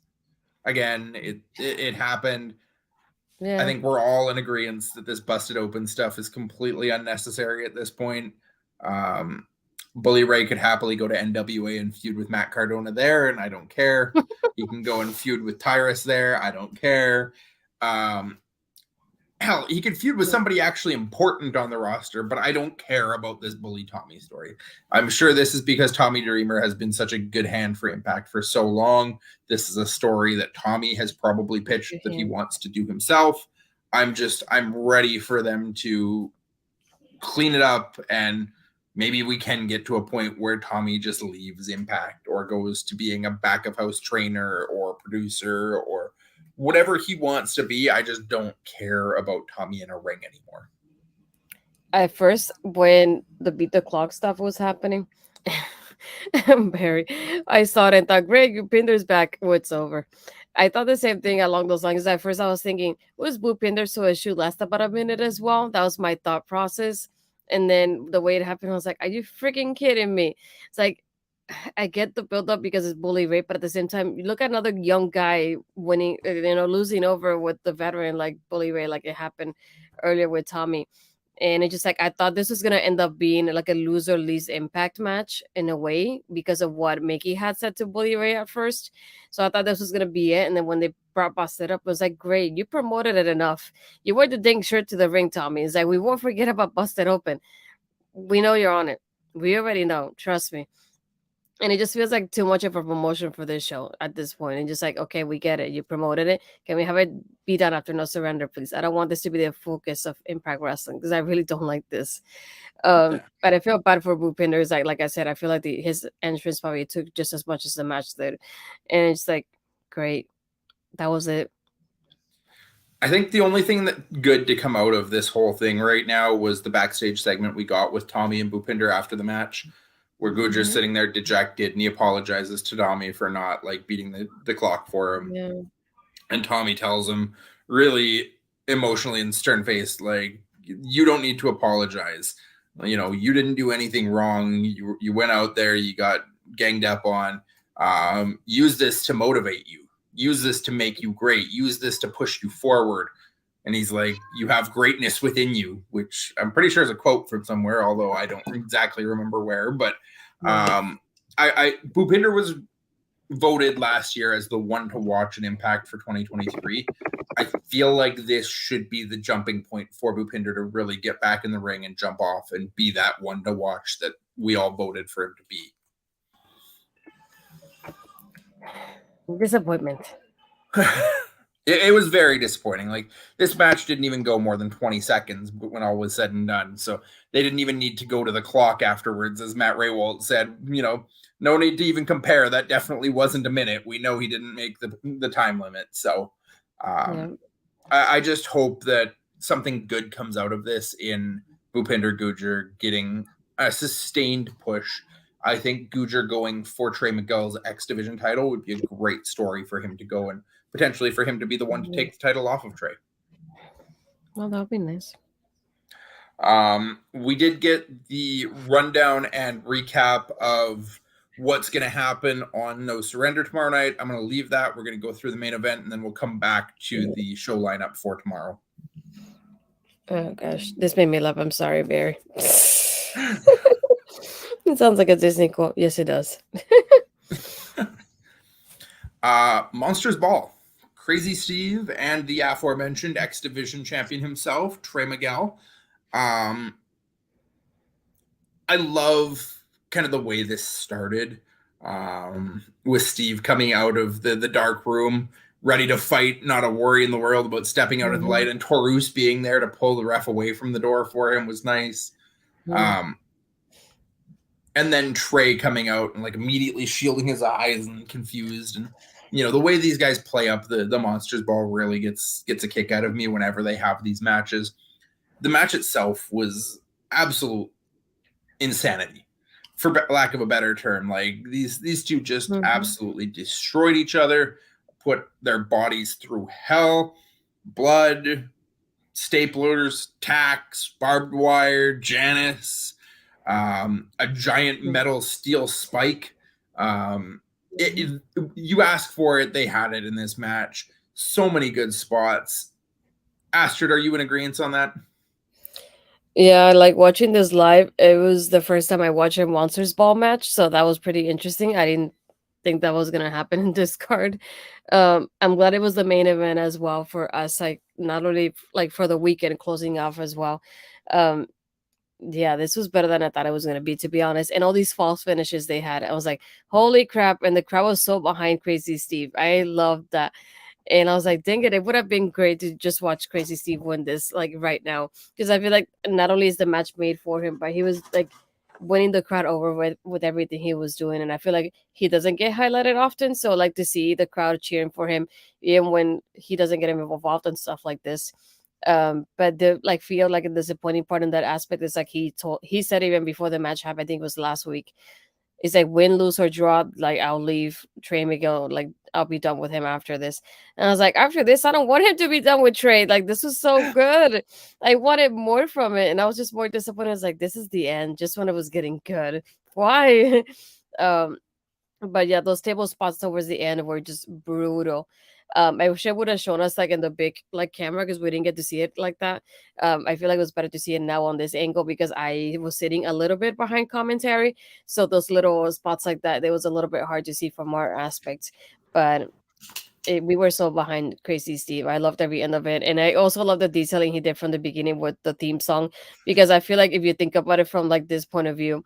Again, it happened. Yeah. I think we're all in agreement that this busted open stuff is completely unnecessary at this point. Bully Ray could happily go to NWA and feud with Matt Cardona there, and I don't care. He can go and feud with Tyrus there. I don't care. Hell, he could feud with somebody actually important on the roster, but I don't care about this Bully Tommy story. I'm sure this is because Tommy Dreamer has been such a good hand for Impact for so long. This is a story that Tommy has probably pitched that he wants to do himself. I'm ready for them to clean it up, and maybe we can get to a point where Tommy just leaves Impact or goes to being a back of house trainer or producer or whatever he wants to be. I just don't care about Tommy in a ring anymore. At first, when the beat the clock stuff was happening, Barry, I saw it and thought, great, Bhupinder's back. Oh, it's over. I thought the same thing along those lines. At first, I was thinking, was Bhupinder so it should last about a minute as well? That was my thought process. And then the way it happened, I was like, are you freaking kidding me? It's like, I get the build up because it's Bully Ray, but at the same time, you look at another young guy winning, losing over with the veteran like Bully Ray, like it happened earlier with Tommy. And it's just like, I thought this was going to end up being like a loser least Impact match in a way because of what Mickey had said to Bully Ray at first. So I thought this was going to be it. And then when they brought Busted Up, it was like, great, you promoted it enough. You wore the dang shirt to the ring, Tommy. It's like, we won't forget about Busted Open. We know you're on it. We already know. Trust me. And it just feels like too much of a promotion for this show at this point. And just like, okay, we get it. You promoted it. Can we have it be done after No Surrender, please? I don't want this to be the focus of Impact Wrestling because I really don't like this. But I feel bad for Bhupinder. Like I said, I feel like his entrance probably took just as much as the match did. And it's like, great. That was it. I think the only thing that good to come out of this whole thing right now was the backstage segment we got with Tommy and Bhupinder after the match, where Gujar's sitting there dejected and he apologizes to Tommy for not like beating the clock for him. Yeah. And Tommy tells him really emotionally and stern faced, like, you don't need to apologize. You know, you didn't do anything wrong. You went out there, you got ganged up on. Use this to motivate you. Use this to make you great. Use this to push you forward. And he's like, you have greatness within you, which I'm pretty sure is a quote from somewhere, although I don't exactly remember where. But Bhupinder was voted last year as the one to watch in Impact for 2023. I feel like this should be the jumping point for Bhupinder to really get back in the ring and jump off and be that one to watch that we all voted for him to be. Disappointment. It was very disappointing. Like, this match didn't even go more than 20 seconds when all was said and done. So they didn't even need to go to the clock afterwards. As Matt Raywalt said, no need to even compare. That definitely wasn't a minute. We know he didn't make the time limit. So I just hope that something good comes out of this in Bhupinder Gujar getting a sustained push. I think Gujar going for Trey Miguel's X Division title would be a great story for him to go and potentially for him to be the one to take the title off of Trey. Well, that would be nice. We did get the rundown and recap of what's going to happen on No Surrender tomorrow night. I'm going to leave that. We're going to go through the main event, and then we'll come back to the show lineup for tomorrow. Oh, gosh. This made me laugh. I'm sorry, Barry. It sounds like a Disney quote. Yes, it does. Monsters Ball. Crazy Steve and the aforementioned X Division champion himself, Trey Miguel. I love kind of the way this started with Steve coming out of the dark room, ready to fight, not a worry in the world about stepping out of the light, and Taurus being there to pull the ref away from the door for him was nice. And then Trey coming out and like immediately shielding his eyes and confused. And, the way these guys play up the Monsters Ball really gets a kick out of me whenever they have these matches. The match itself was absolute insanity, for lack of a better term. Like these two just absolutely destroyed each other, put their bodies through hell, blood, staplers, tacks, barbed wire, Janice, a giant metal steel spike. You ask for it, they had it in this match. So many good spots. Astrid, are you in agreement on that? Yeah, like watching this live, it was the first time I watched a Monsters Ball match, so that was pretty interesting. I didn't think that was gonna happen in this card. I'm glad it was the main event as well for us, like not only like for the weekend closing off as well. Um, yeah, this was better than I thought it was gonna be, to be honest. And all these false finishes they had, I was like, holy crap! And the crowd was so behind Crazy Steve. I loved that. And I was like, dang it would have been great to just watch Crazy Steve win this, like right now. Because I feel like not only is the match made for him, but he was like winning the crowd over with everything he was doing. And I feel like he doesn't get highlighted often. So like to see the crowd cheering for him, even when he doesn't get involved and stuff like this. But the like feel like a disappointing part in that aspect is like he said even before the match happened, I think it was last week. It's like win, lose, or draw. Like I'll leave Trey Miguel. Like I'll be done with him after this. And I was like, after this, I don't want him to be done with Trey. Like this was so good. I wanted more from it, and I was just more disappointed. I was like, this is the end. Just when it was getting good. Why? um, but yeah, those table spots towards the end were just brutal. I wish it would have shown us like in the big like camera because we didn't get to see it like that. I feel like it was better to see it now on this angle because I was sitting a little bit behind commentary, so those little spots like that, it was a little bit hard to see from our aspect. But we were so behind Crazy Steve. I loved every end of it, and I also love the detailing he did from the beginning with the theme song because I feel like if you think about it from like this point of view,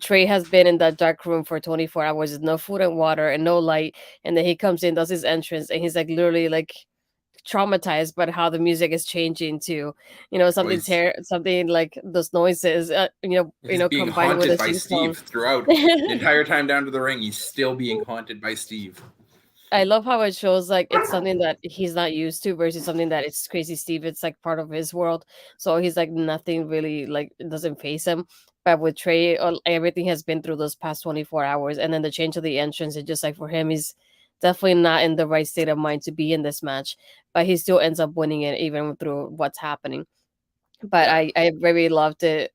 Trey has been in that dark room for 24 hours with no food and water and no light. And then he comes in, does his entrance, and he's like literally like traumatized by how the music is changing to, something like those noises, He's being combined with haunted a by sing song. Steve throughout the entire time down to the ring. He's still being haunted by Steve. I love how it shows like it's something that he's not used to versus something that it's Crazy Steve. It's like part of his world. So he's like nothing really like it doesn't face him. But with Trey, everything has been through those past 24 hours. And then the change of the entrance, it's just like for him, he's definitely not in the right state of mind to be in this match. But he still ends up winning it even through what's happening. But Yeah. I really loved it.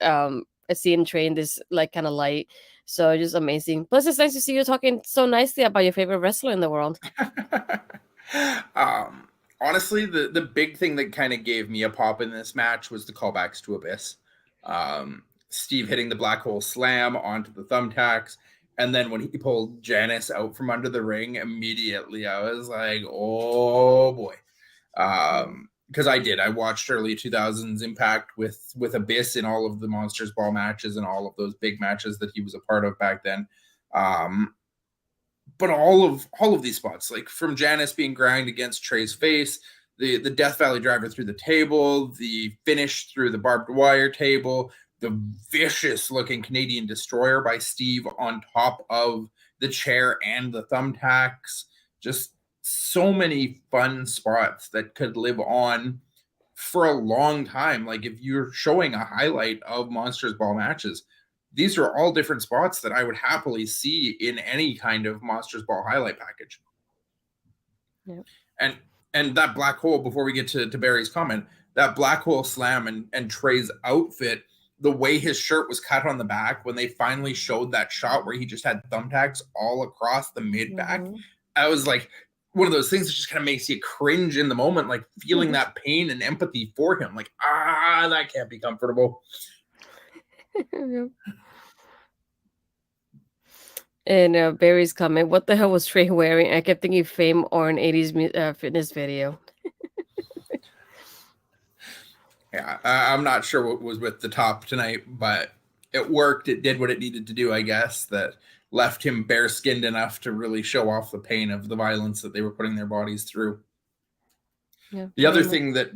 Seeing Trey in this like kind of light. So just amazing. Plus, it's nice to see you talking so nicely about your favorite wrestler in the world. Honestly, the big thing that kind of gave me a pop in this match was the callbacks to Abyss. Steve hitting the black hole slam onto the thumbtacks. And then when he pulled Janice out from under the ring, immediately I was like, oh boy. Because I watched early 2000s Impact with Abyss in all of the Monsters Ball matches and all of those big matches that he was a part of back then. But all of these spots, like from Janice being ground against Trey's face, the Death Valley driver through the table, the finish through the barbed wire table, the vicious looking Canadian Destroyer by Steve on top of the chair and the thumbtacks, just so many fun spots that could live on for a long time. Like if you're showing a highlight of Monsters Ball matches, these are all different spots that I would happily see in any kind of Monsters Ball highlight package. Yep. And that black hole, before we get to Barry's comment, that black hole slam and Trey's outfit, the way his shirt was cut on the back when they finally showed that shot where he just had thumbtacks all across the mid back, I was like, one of those things that just kind of makes you cringe in the moment, like feeling that pain and empathy for him. Like, that can't be comfortable. And Barry's comment, what the hell was Trey wearing? I kept thinking Fame or an 80s fitness video. Yeah, I'm not sure what was with the top tonight, but it worked. It did what it needed to do, I guess, that left him bare-skinned enough to really show off the pain of the violence that they were putting their bodies through. Yeah, the other thing that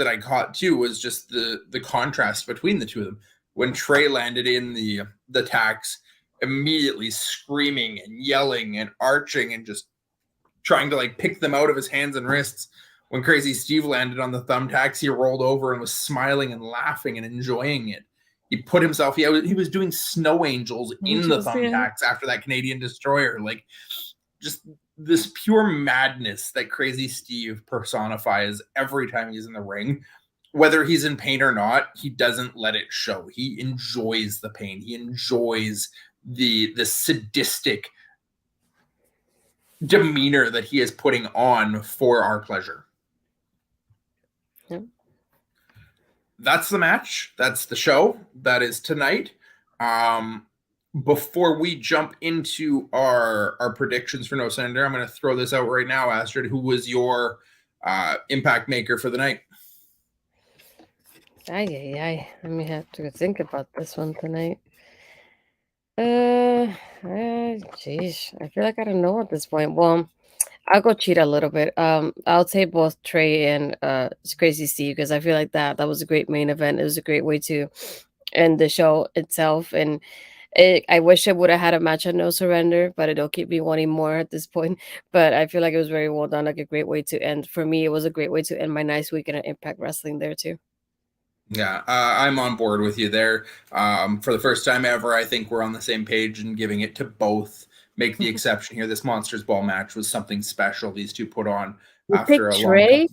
I caught too was just the contrast between the two of them. When Trey landed in the tacks, immediately screaming and yelling and arching and just trying to like pick them out of his hands and wrists. When Crazy Steve landed on the thumbtacks, he rolled over and was smiling and laughing and enjoying it. He put himself. He was doing snow angels in the thumbtacks after that Canadian Destroyer. Like, just this pure madness that Crazy Steve personifies every time he's in the ring. Whether he's in pain or not, he doesn't let it show. He enjoys the pain. He enjoys the sadistic demeanor that he is putting on for our pleasure. Yep. That's the match. That's the show. That is tonight. Before we jump into our predictions for No Surrender, I'm going to throw this out right now, Astrid. Who was your impact maker for the night? Let me have to think about this one tonight. Jeez, I feel like I don't know at this point. Well, I'll go cheat a little bit. I'll say both Trey and Crazy Steve, because I feel like that was a great main event. It was a great way to end the show itself, and I wish I would have had a match at No Surrender, but it'll keep me wanting more at this point. But I feel like it was very well done, like a great way to end. For me, it was a great way to end my nice weekend at Impact Wrestling there too. Yeah, I'm on board with you there. For the first time ever, I think we're on the same page and giving it to both. Make the exception here. This Monsters Ball match was something special these two put on after a Trey?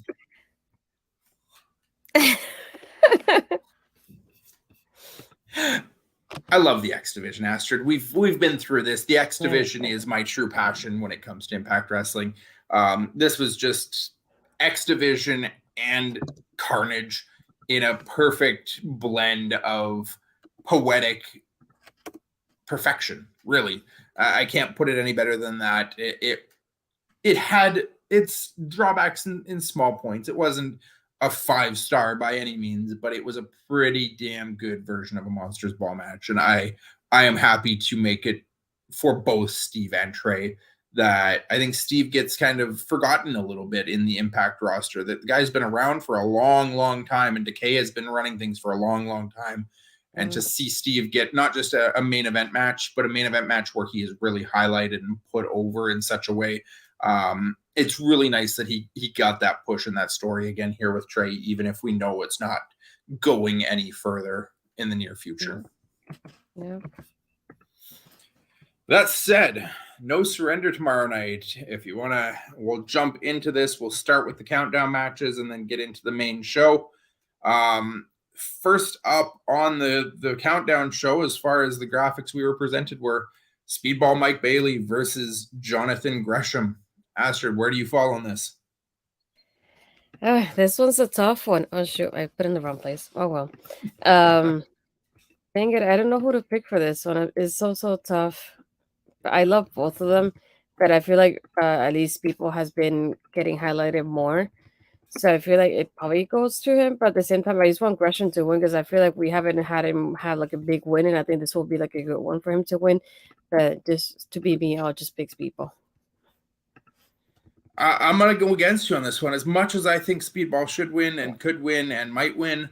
long I love the X Division, Astrid. We've been through this. The X Division is my true passion when it comes to Impact Wrestling. This was just X Division and Carnage in a perfect blend of poetic perfection, really. I can't put it any better than that. It had its drawbacks in small points. It wasn't a 5-star by any means, but it was a pretty damn good version of a Monsters Ball match. And I am happy to make it for both Steve and Trey. That I think Steve gets kind of forgotten a little bit in the Impact roster. That the guy's been around for a long, long time, and Decay has been running things for a long, long time. And to see Steve get not just a main event match, but a main event match where he is really highlighted and put over in such a way. It's really nice that he got that push in that story again here with Trey, even if we know it's not going any further in the near future. Yeah. That said, No Surrender tomorrow night. If you want to, we'll jump into this. We'll start with the countdown matches and then get into the main show. First up on the countdown show, as far as the graphics we were presented, were Speedball Mike Bailey versus Jonathan Gresham. Astrid, where do you fall on this? This one's a tough one. Oh shoot, I put it in the wrong place. Oh well. Dang it, I don't know who to pick for this one. It's so tough. I love both of them, but I feel like at least Speedball has been getting highlighted more. So I feel like it probably goes to him, but at the same time, I just want Gresham to win because I feel like we haven't had him have like a big win, and I think this will be like a good one for him to win. But just to be me, I'll just pick Speedball. I'm going to go against you on this one. As much as I think Speedball should win and could win and might win,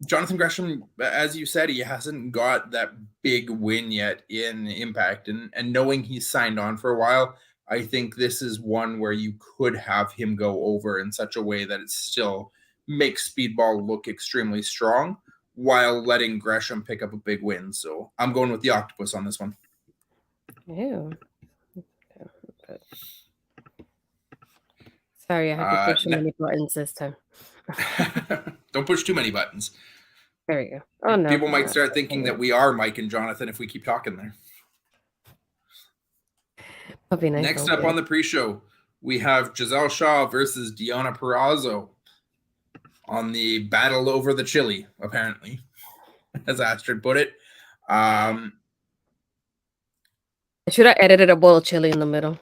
Jonathan Gresham, as you said, he hasn't got that big win yet in Impact. And knowing he's signed on for a while, I think this is one where you could have him go over in such a way that it still makes Speedball look extremely strong while letting Gresham pick up a big win. So I'm going with the Octopus on this one. Ew. Okay. Sorry, I had to push too many buttons this time. Don't push too many buttons. There we go. Oh no. People might start thinking that we are Mike and Jonathan if we keep talking there. That'd be nice. Next up on the pre-show, we have Giselle Shaw versus Deonna Purrazzo on the battle over the chili, apparently, as Astrid put it. I should have edited a bowl of chili in the middle.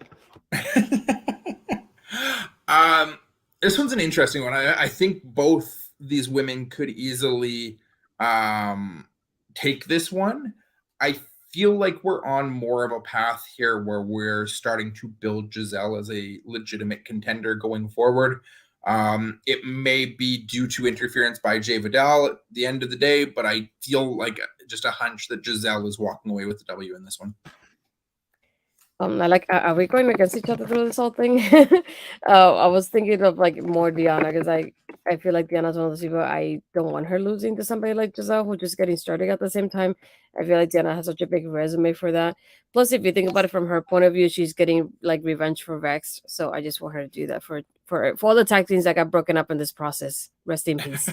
This one's an interesting one. I think both these women could easily take this one. I feel like we're on more of a path here where we're starting to build Giselle as a legitimate contender going forward. It may be due to interference by Jay Vidal at the end of the day, but I feel like just a hunch that Giselle is walking away with the W in this one. I like, are we going against each other through this whole thing? I was thinking of like more Diana because I feel like Diana's one of those people I don't want her losing to somebody like Giselle who's just getting started at the same time. I feel like Diana has such a big resume for that. Plus, if you think about it from her point of view, she's getting like revenge for Vex. So I just want her to do that for all the tag teams that got broken up in this process. Rest in peace.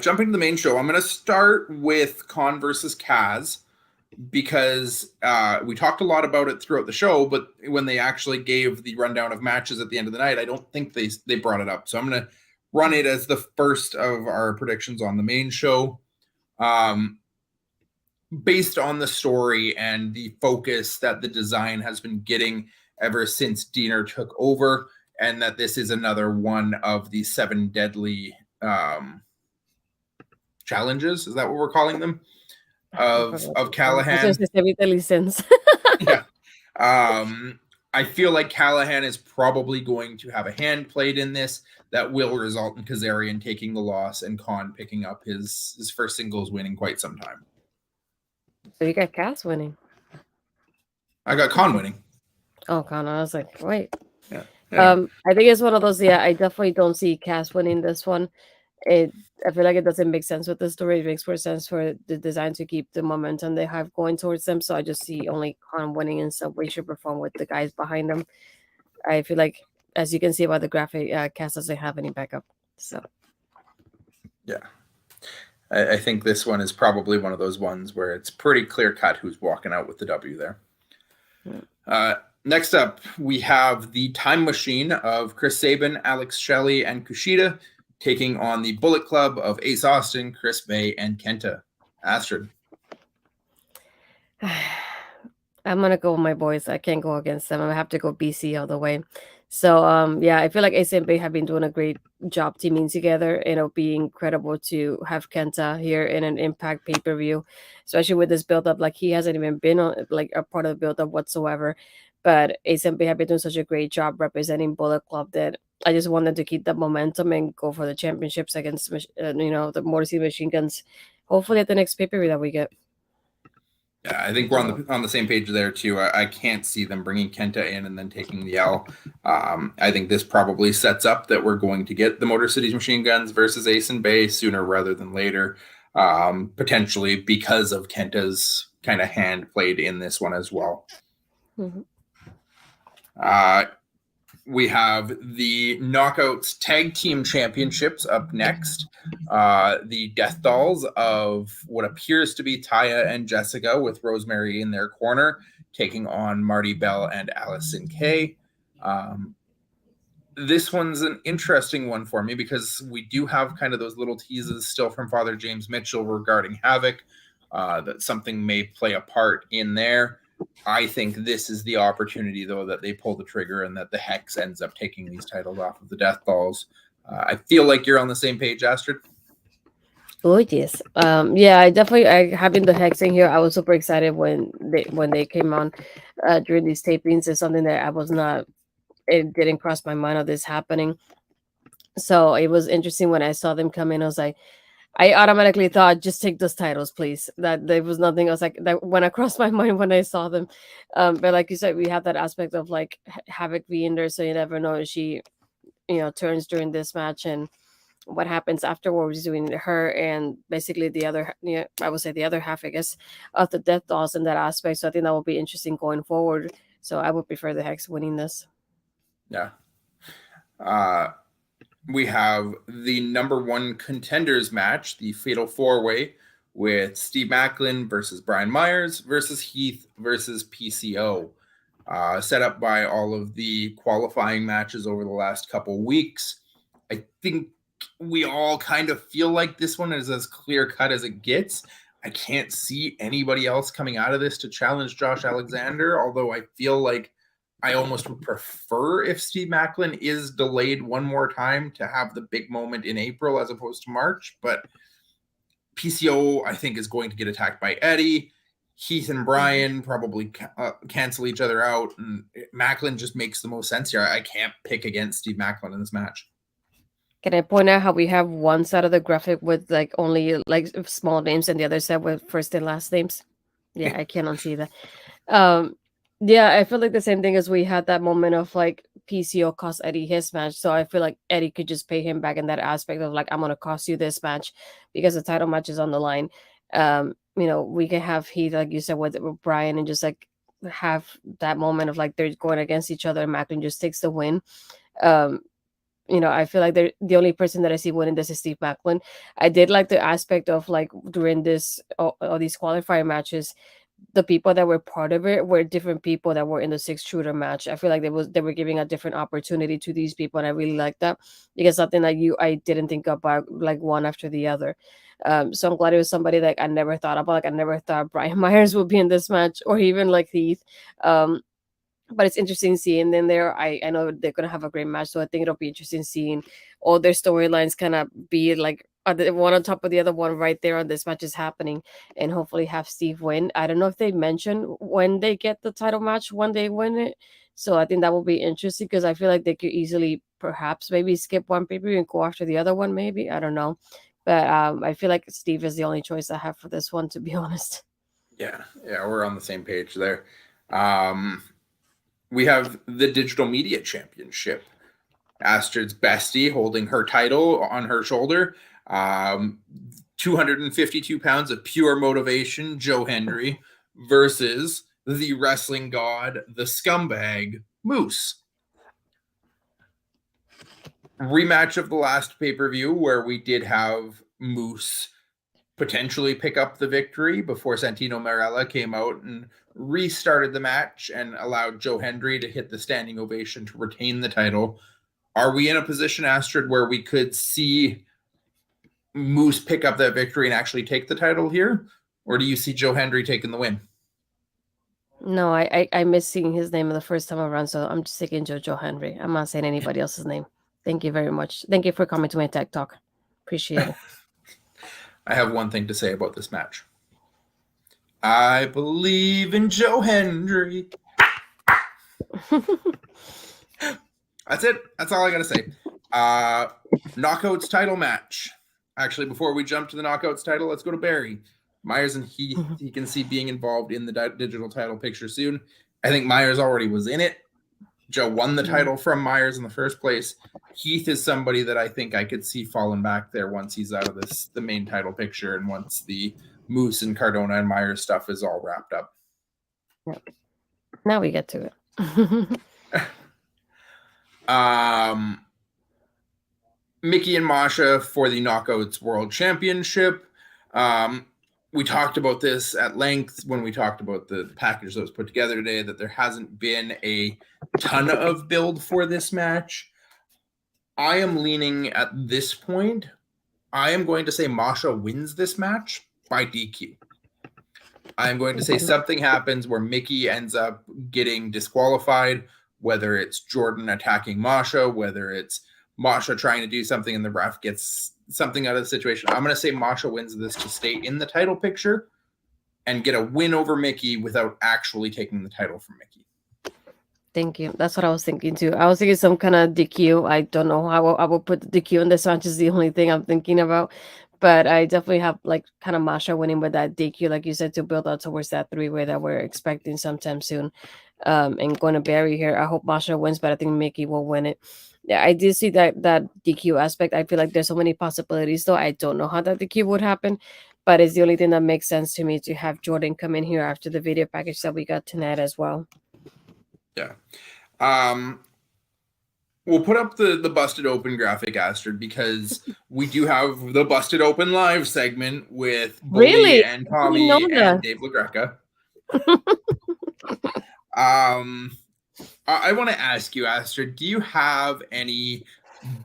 Jumping to the main show, I'm going to start with Khan versus Kaz because we talked a lot about it throughout the show, but when they actually gave the rundown of matches at the end of the night, I don't think they brought it up. So I'm going to run it as the first of our predictions on the main show. Based on the story and the focus that the design has been getting ever since Diener took over, and that this is another one of the 7 deadly challenges. Is that what we're calling them? Of Callihan. Yeah. I feel like Callihan is probably going to have a hand played in this that will result in Kazarian taking the loss and Khan picking up his first singles win in quite some time. So you got Kaz winning. I got Khan winning. Oh, Khan. I was like, wait. Yeah. I think it's one of those. Yeah, I definitely don't see Kaz winning this one. I feel like it doesn't make sense with the story. It makes more sense for the design to keep the momentum they have going towards them. So I just see only Khan winning in some way, shape, or form with the guys behind them. I feel like, as you can see by the graphic, Kaz doesn't have any backup. So yeah, I think this one is probably one of those ones where it's pretty clear cut who's walking out with the W there. Yeah. Next up, we have the Time Machine of Chris Sabin, Alex Shelley, and Kushida taking on the Bullet Club of Ace Austin, Chris Bay, and Kenta. Astrid. I'm going to go with my boys. I can't go against them. I have to go BC all the way. So, yeah, I feel like Ace and Bay have been doing a great job teaming together. It'll be incredible to have Kenta here in an Impact pay-per-view, especially with this build-up. Like, he hasn't even been on, like, a part of the build-up whatsoever. But Ace and Bay have been doing such a great job representing Bullet Club that I just wanted to keep that momentum and go for the championships against, the Motor City Machine Guns. Hopefully at the next pay-per-view that we get. Yeah, I think we're on the same page there too. I can't see them bringing Kenta in and then taking the L. I think this probably sets up that we're going to get the Motor City Machine Guns versus Ace and Bay sooner rather than later, potentially because of Kenta's kind of hand played in this one as well. Mm-hmm. We have the Knockouts Tag Team Championships up next. The Death Dolls of what appears to be Taya and Jessica with Rosemary in their corner, taking on Marty Bell and Allysin Kay. This one's an interesting one for me because we do have kind of those little teases still from Father James Mitchell regarding Havoc, that something may play a part in there. I think this is the opportunity, though, that they pull the trigger and that the Hex ends up taking these titles off of the Death Dolls. I feel like you're on the same page, Astrid. Oh yes, yeah, I having the Hex in here. I was super excited when they came on during these tapings. It's something that I was not. It didn't cross my mind of this happening. So it was interesting when I saw them come in. I was like, I automatically thought, just take those titles, please. That there was nothing else like that when I crossed my mind when I saw them. But like you said, we have that aspect of like Havoc being there, so you never know if she, turns during this match and what happens afterwards between her and basically the other, I would say the other half, I guess, of the Death Dolls in that aspect. So I think that will be interesting going forward. So I would prefer the Hex winning this. Yeah. We have the number 1 contenders match, the Fatal 4-Way, with Steve Macklin versus Brian Myers versus Heath versus PCO. Set up by all of the qualifying matches over the last couple weeks. I think we all kind of feel like this one is as clear cut as it gets. I can't see anybody else coming out of this to challenge Josh Alexander, although I feel like I almost would prefer if Steve Macklin is delayed one more time to have the big moment in April as opposed to March. But PCO, I think, is going to get attacked by Eddie. Heath and Brian probably cancel each other out. And Macklin just makes the most sense here. I can't pick against Steve Macklin in this match. Can I point out how we have one side of the graphic with like only like small names and the other side with first and last names? Yeah, I cannot see that. Um, yeah, I feel like the same thing as we had that moment of like PCO cost Eddie his match. So I feel like Eddie could just pay him back in that aspect of like, I'm gonna cost you this match because the title match is on the line. We can have Heath, like you said, with Brian and just like have that moment of like they're going against each other and Macklin just takes the win. Um, I feel like they're the only person that I see winning this is Steve Macklin. I did like the aspect of like during this all these qualifier matches, the people that were part of it were different people that were in the six shooter match. I feel like they were giving a different opportunity to these people, and I really like that because something that I didn't think about like one after the other. So I'm glad it was somebody like I never thought about. Like I never thought Brian Myers would be in this match, or even like Heath. Um, but it's interesting seeing them there. I know they're gonna have a great match, so I think it'll be interesting seeing all their storylines kind of be like one on top of the other one right there on this match is happening, and hopefully have Steve win. I don't know if they mentioned when they get the title match when they win it, so I think that will be interesting because I feel like they could easily perhaps maybe skip one pay per view and go after the other one. Maybe I don't know, but I feel like Steve is the only choice I have for this one, to be honest. Yeah, we're on the same page there. We have the Digital Media Championship. Astrid's bestie holding her title on her shoulder. 252 pounds of pure motivation, Joe Hendry, versus the wrestling god, the scumbag, Moose. Rematch of the last pay-per-view where we did have Moose potentially pick up the victory before Santino Marella came out and restarted the match and allowed Joe Hendry to hit the standing ovation to retain the title. Are we in a position, Astrid, where we could see Moose pick up that victory and actually take the title here? Or do you see Joe Hendry taking the win? No, I missed seeing his name the first time around, so I'm just taking Joe Henry. I'm not saying anybody else's name. Thank you very much. Thank you for coming to my tech talk. Appreciate it. I have one thing to say about this match. I believe in Joe Hendry. That's it. That's all I got to say. Knockouts title match. Actually, before we jump to the Knockouts title, let's go to Barry. Myers and Heath, he can see being involved in the digital title picture soon. I think Myers already was in it. Joe won the title from Myers in the first place. Heath is somebody that I think I could see falling back there once he's out of the main title picture and once the Moose and Cardona and Myers stuff is all wrapped up. Yep. Now we get to it. Mickey and Masha for the Knockouts World Championship. We talked about this at length when we talked about the package that was put together today, that there hasn't been a ton of build for this match. I am leaning at this point. I am going to say Masha wins this match by DQ. I am going to say something happens where Mickey ends up getting disqualified, whether it's Jordan attacking Masha, whether it's Masha trying to do something and the ref gets something out of the situation. I'm going to say Masha wins this to stay in the title picture and get a win over Mickey without actually taking the title from Mickey. Thank you. That's what I was thinking too. I was thinking some kind of DQ. I don't know how I will put the DQ in this match is the only thing I'm thinking about. But I definitely have like kind of Masha winning with that DQ, like you said, to build out towards that three-way that we're expecting sometime soon. And going to Barry here. I hope Masha wins, but I think Mickey will win it. Yeah, I did see that DQ aspect. I feel like there's so many possibilities, though. I don't know how that DQ would happen, but it's the only thing that makes sense to me to have Jordan come in here after the video package that we got tonight as well. Yeah. We'll put up the Busted Open graphic, Astrid, because we do have the Busted Open live segment with Bully and Tommy and Dave LaGreca. I want to ask you, Astrid, do you have any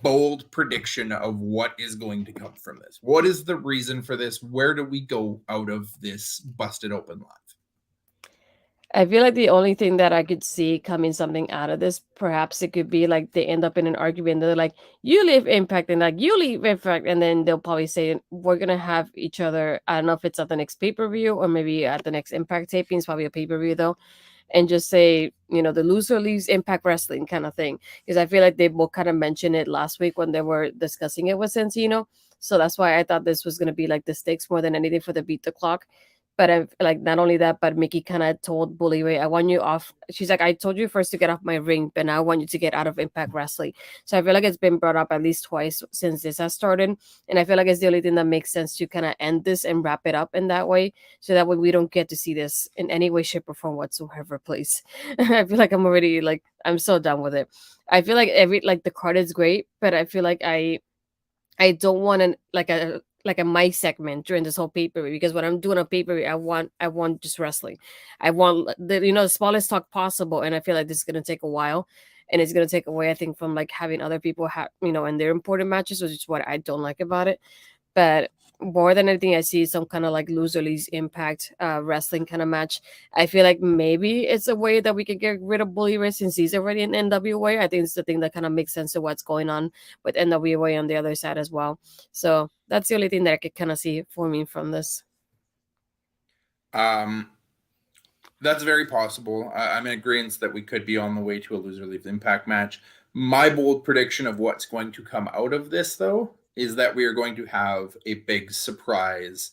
bold prediction of what is going to come from this? What is the reason for this? Where do we go out of this Busted Open live? I feel like the only thing that I could see coming something out of this, perhaps it could be like they end up in an argument. They're like, you leave Impact, and like, you leave Impact. And then they'll probably say, we're going to have each other. I don't know if it's at the next pay-per-view or maybe at the next Impact taping. It's probably a pay-per-view though. And just say, the loser leaves Impact Wrestling kind of thing. Because I feel like they both kind of mentioned it last week when they were discussing it with Santino. So that's why I thought this was going to be like the stakes more than anything for the Beat the Clock. But like not only that, but Mickey kind of told Bully Ray, "I want you off." She's like, "I told you first to get off my ring, but now I want you to get out of Impact Wrestling." So I feel like it's been brought up at least twice since this has started, and I feel like it's the only thing that makes sense to kind of end this and wrap it up in that way, so that way we don't get to see this in any way, shape, or form whatsoever. Please, I feel like I'm already like I'm so done with it. I feel like the card is great, but I feel like I don't want a mic segment during this whole paper because when I'm doing a paper, I want just wrestling. I want the smallest talk possible, and I feel like this is gonna take a while, and it's gonna take away I think from like having other people have in their important matches, which is what I don't like about it. But more than anything, I see some kind of like loser leaves impact wrestling kind of match. I feel like maybe it's a way that we could get rid of Bully Ray since he's already in NWA. I think it's the thing that kind of makes sense to what's going on with NWA on the other side as well. So that's the only thing that I could kind of see forming from this. That's very possible. I'm in agreement that we could be on the way to a loser leaves impact match. My bold prediction of what's going to come out of this, though, is that we are going to have a big surprise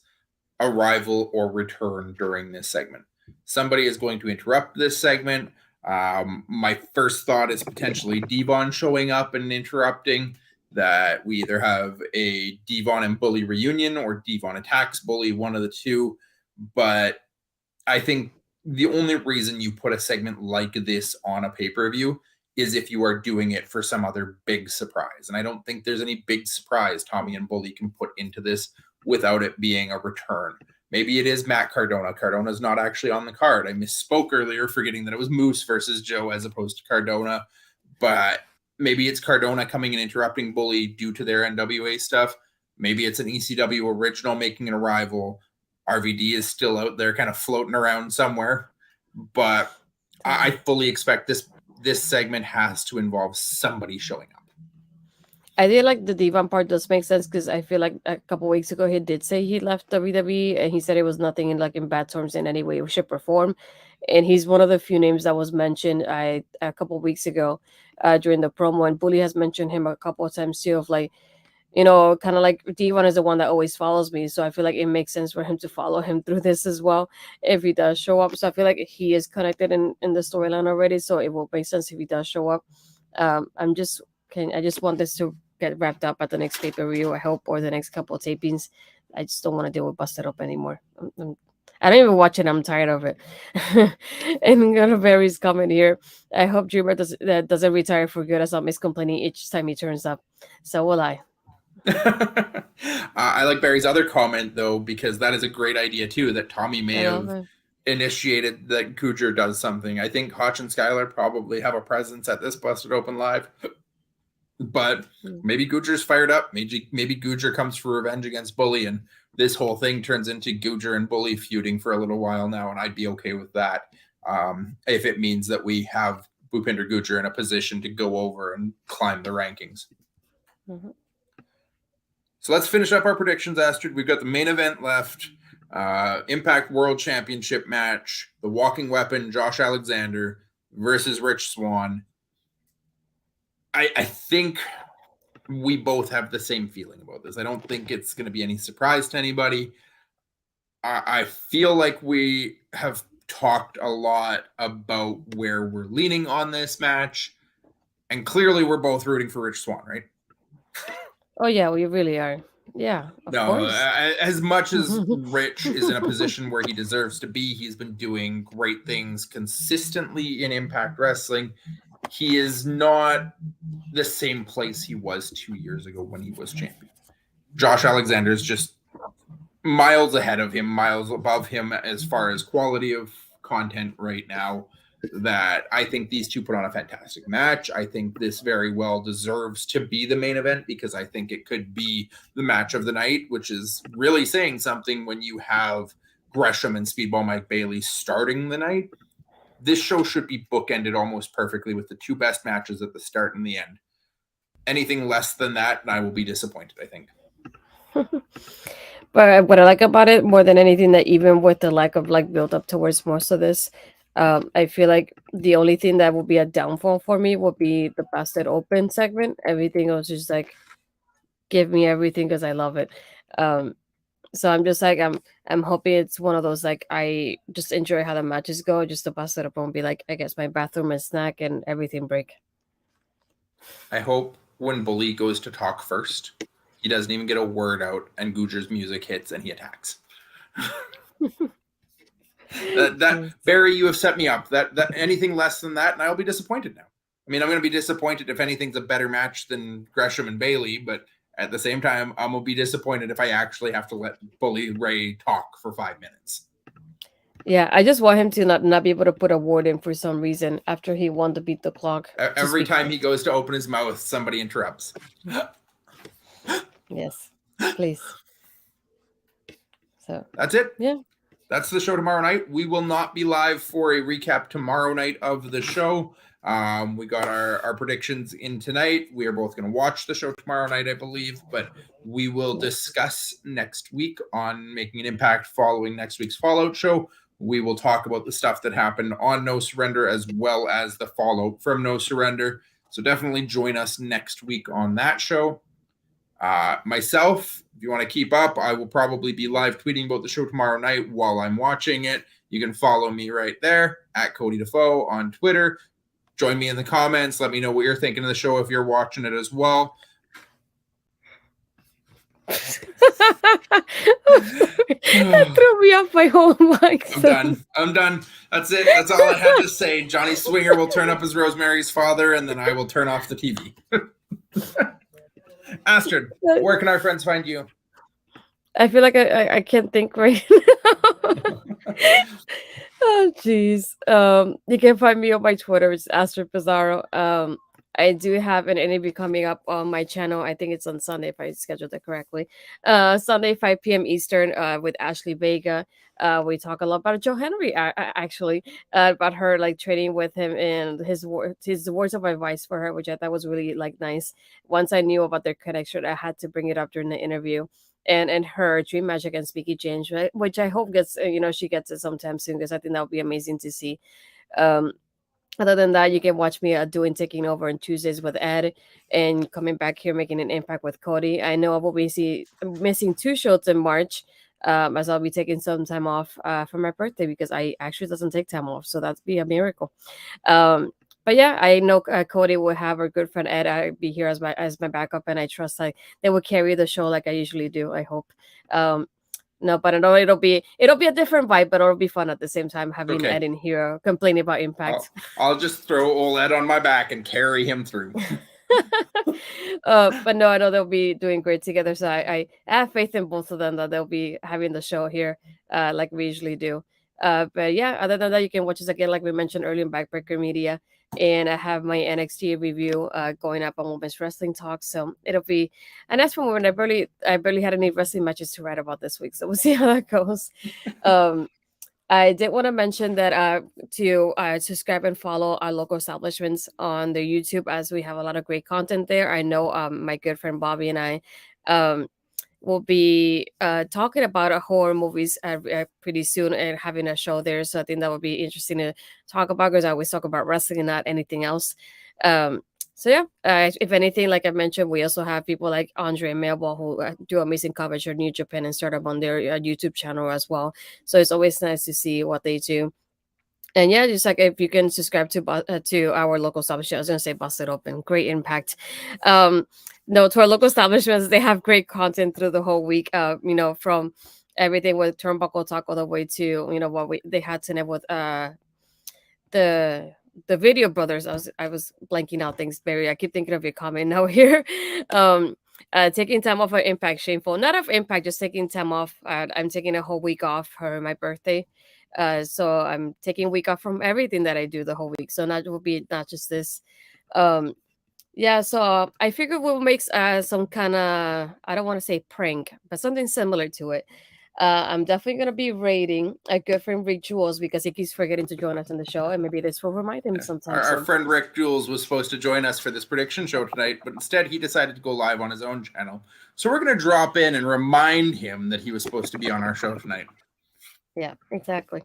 arrival or return during this segment. Somebody is going to interrupt this segment. My first thought is potentially Devon showing up and interrupting. That we either have a Devon and Bully reunion or Devon attacks Bully, one of the two. But I think the only reason you put a segment like this on a pay-per-view is if you are doing it for some other big surprise. And I don't think there's any big surprise Tommy and Bully can put into this without it being a return. Maybe it is Matt Cardona. Cardona's not actually on the card. I misspoke earlier, forgetting that it was Moose versus Joe as opposed to Cardona. But maybe it's Cardona coming and interrupting Bully due to their NWA stuff. Maybe it's an ECW original making an arrival. RVD is still out there kind of floating around somewhere. But I fully expect this segment has to involve somebody showing up. I feel like the Devon part does make sense because I feel like a couple weeks ago he did say he left WWE and he said it was nothing in bad terms in any way, shape, or form. And he's one of the few names that was mentioned a couple weeks ago during the promo. And Bully has mentioned him a couple of times too, of like, kind of like Devon is the one that always follows me. So I feel like it makes sense for him to follow him through this as well if he does show up. So I feel like he is connected in the storyline already. So it will make sense if he does show up. I just want this to get wrapped up at the next pay-per-view, I hope, or the next couple of tapings. I just don't want to deal with Busted Up anymore. I don't even watch it. I'm tired of it. And Berry's comment here. I hope Dreamer doesn't retire for good as I'm complaining each time he turns up. So will I. I like Barry's other comment though, because that is a great idea too, that Tommy may have initiated that Gujar does something. I think Hotch and Skylar probably have a presence at this Busted Open Live. But maybe Gujar's fired up. Maybe Gujar comes for revenge against Bully, and this whole thing turns into Gujar and Bully feuding for a little while now, and I'd be okay with that if it means that we have Bhupinder Gujar in a position to go over and climb the rankings. Mm-hmm. So let's finish up our predictions, Astrid. We've got the main event left. Impact World Championship match. The Walking Weapon, Josh Alexander versus Rich Swann. I think we both have the same feeling about this. I don't think it's going to be any surprise to anybody. I feel like we have talked a lot about where we're leaning on this match. And clearly we're both rooting for Rich Swann, right? Oh, yeah, we really are. Yeah, of course. As much as Rich is in a position where he deserves to be, he's been doing great things consistently in Impact Wrestling. He is not the same place he was 2 years ago when he was champion. Josh Alexander is just miles ahead of him, miles above him as far as quality of content right now. That I think these two put on a fantastic match. I think this very well deserves to be the main event because I think it could be the match of the night, which is really saying something when you have Gresham and Speedball Mike Bailey starting the night. This show should be bookended almost perfectly with the two best matches at the start and the end. Anything less than that, and I will be disappointed, I think. But what I like about it more than anything, that even with the lack of build up towards most of this, I feel like the only thing that would be a downfall for me would be the Busted Open segment. Everything else is give me everything because I love it. So I'm just like I'm hoping it's one of those like I just enjoy how the matches go, just to bust it up and be like, I guess my bathroom and snack and everything break. I hope when Bully goes to talk first, he doesn't even get a word out, and Gujar's music hits and he attacks. that Barry, you have set me up. That anything less than that, and I'll be disappointed now. I mean, I'm going to be disappointed if anything's a better match than Gresham and Bailey, but at the same time, I'm going to be disappointed if I actually have to let Bully Ray talk for 5 minutes. Yeah, I just want him to not be able to put a word in for some reason after he won to beat the clock. Every time he goes to open his mouth, somebody interrupts. Yes, please. So that's it. Yeah. That's the show tomorrow night. We will not be live for a recap tomorrow night of the show. We got our predictions in tonight. We are both going to watch the show tomorrow night, I believe, but we will discuss next week on Making an Impact following next week's Fallout show. We will talk about the stuff that happened on No Surrender as well as the fallout from No Surrender. So definitely join us next week on that show. Myself, if you want to keep up, I will probably be live tweeting about the show tomorrow night while I'm watching it. You can follow me right there at Cody Defoe on Twitter. Join me in the comments. Let me know what you're thinking of the show if you're watching it as well. That threw me off my whole mic. I'm done. That's it. That's all I had to say. Johnny Swinger will turn up as Rosemary's father, and then I will turn off the TV. Astrid, where can our friends find you? I feel like I can't think right now. Oh jeez. You can find me on my Twitter. It's Astrid Pizarro. I do have an interview coming up on my channel. I think it's on Sunday if I scheduled it correctly. Sunday 5 p.m. Eastern with Ashley Vega. We talk a lot about Joe Henry actually, about her like training with him and his words of advice for her, which I thought was really like nice. Once I knew about their connection, I had to bring it up during the interview. And her dream match against Mickey James, right? Which I hope gets she gets it sometime soon, because I think that would be amazing to see. Other than that, you can watch me doing Taking Over on Tuesdays with Ed, and coming back here making an impact with Cody. I know I will be missing 2 shows in March, as I'll be taking some time off for my birthday, because I actually doesn't take time off, so that'd be a miracle. But yeah, I know Cody will have our good friend Ed be here as my backup, and I trust like they will carry the show like I usually do. I hope. No, but I know it'll be a different vibe, but it'll be fun at the same time having Ed in here complaining about Impact. I'll just throw old Ed on my back and carry him through. But no, I know they'll be doing great together. So I have faith in both of them that they'll be having the show here, like we usually do. But yeah, other than that, you can watch us again, like we mentioned earlier, in Backbreaker Media. And I have my NXT review going up on Women's Wrestling Talk. So it'll be, and that's from when I barely had any wrestling matches to write about this week. So we'll see how that goes. I did want to mention that to subscribe and follow our local establishments on their YouTube, as we have a lot of great content there. I know my good friend Bobby and I will be talking about horror movies pretty soon, and having a show there. So I think that would be interesting to talk about, because I always talk about wrestling and not anything else. So yeah, if anything, like I mentioned, we also have people like Andre and Melba who do amazing coverage of New Japan and start up on their YouTube channel as well. So it's always nice to see what they do. And yeah, just like if you can subscribe to our local establishment, I was gonna say Busted Open, great impact. No, to our local establishments, they have great content through the whole week. From everything with Turnbuckle Talk all the way to what they had tonight with the Video Brothers. I was blanking out things, Barry. I keep thinking of your comment now here. Taking time off for Impact, shameful. Not of Impact, just taking time off. I'm taking a whole week off for my birthday. So I'm taking a week off from everything that I do the whole week. So not just this. Yeah, so I figured we'll make some kind of, I don't want to say prank, but something similar to it. I'm definitely going to be rating a good friend Rick Jules, because he keeps forgetting to join us in the show, and maybe this will remind him sometimes. Our friend Rick Jules was supposed to join us for this prediction show tonight, but instead he decided to go live on his own channel. So we're going to drop in and remind him that he was supposed to be on our show tonight. Yeah, exactly.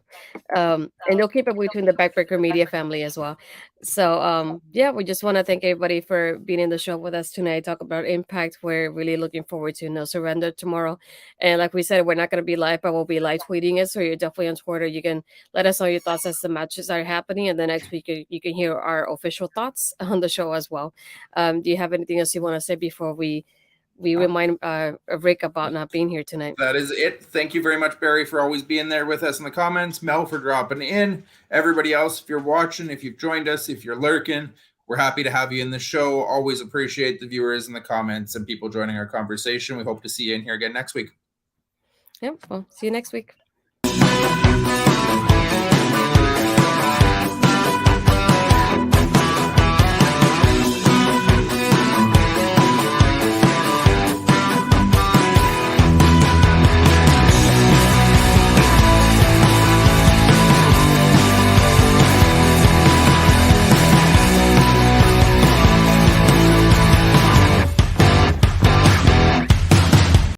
And they'll keep it between the Backbreaker Media family as well. So yeah, we just want to thank everybody for being in the show with us tonight. Talk about Impact. We're really looking forward to No Surrender tomorrow. And like we said, we're not going to be live, but we'll be live tweeting it. So you're definitely on Twitter. You can let us know your thoughts as the matches are happening, and the next week you can hear our official thoughts on the show as well. Do you have anything else you want to say before we remind Rick about not being here tonight? That is it. Thank you very much, Barry, for always being there with us in the comments. Mel for dropping in. Everybody else, if you're watching, if you've joined us, if you're lurking, we're happy to have you in the show. Always appreciate the viewers in the comments and people joining our conversation. We hope to see you in here again next week. Yep. Well, see you next week.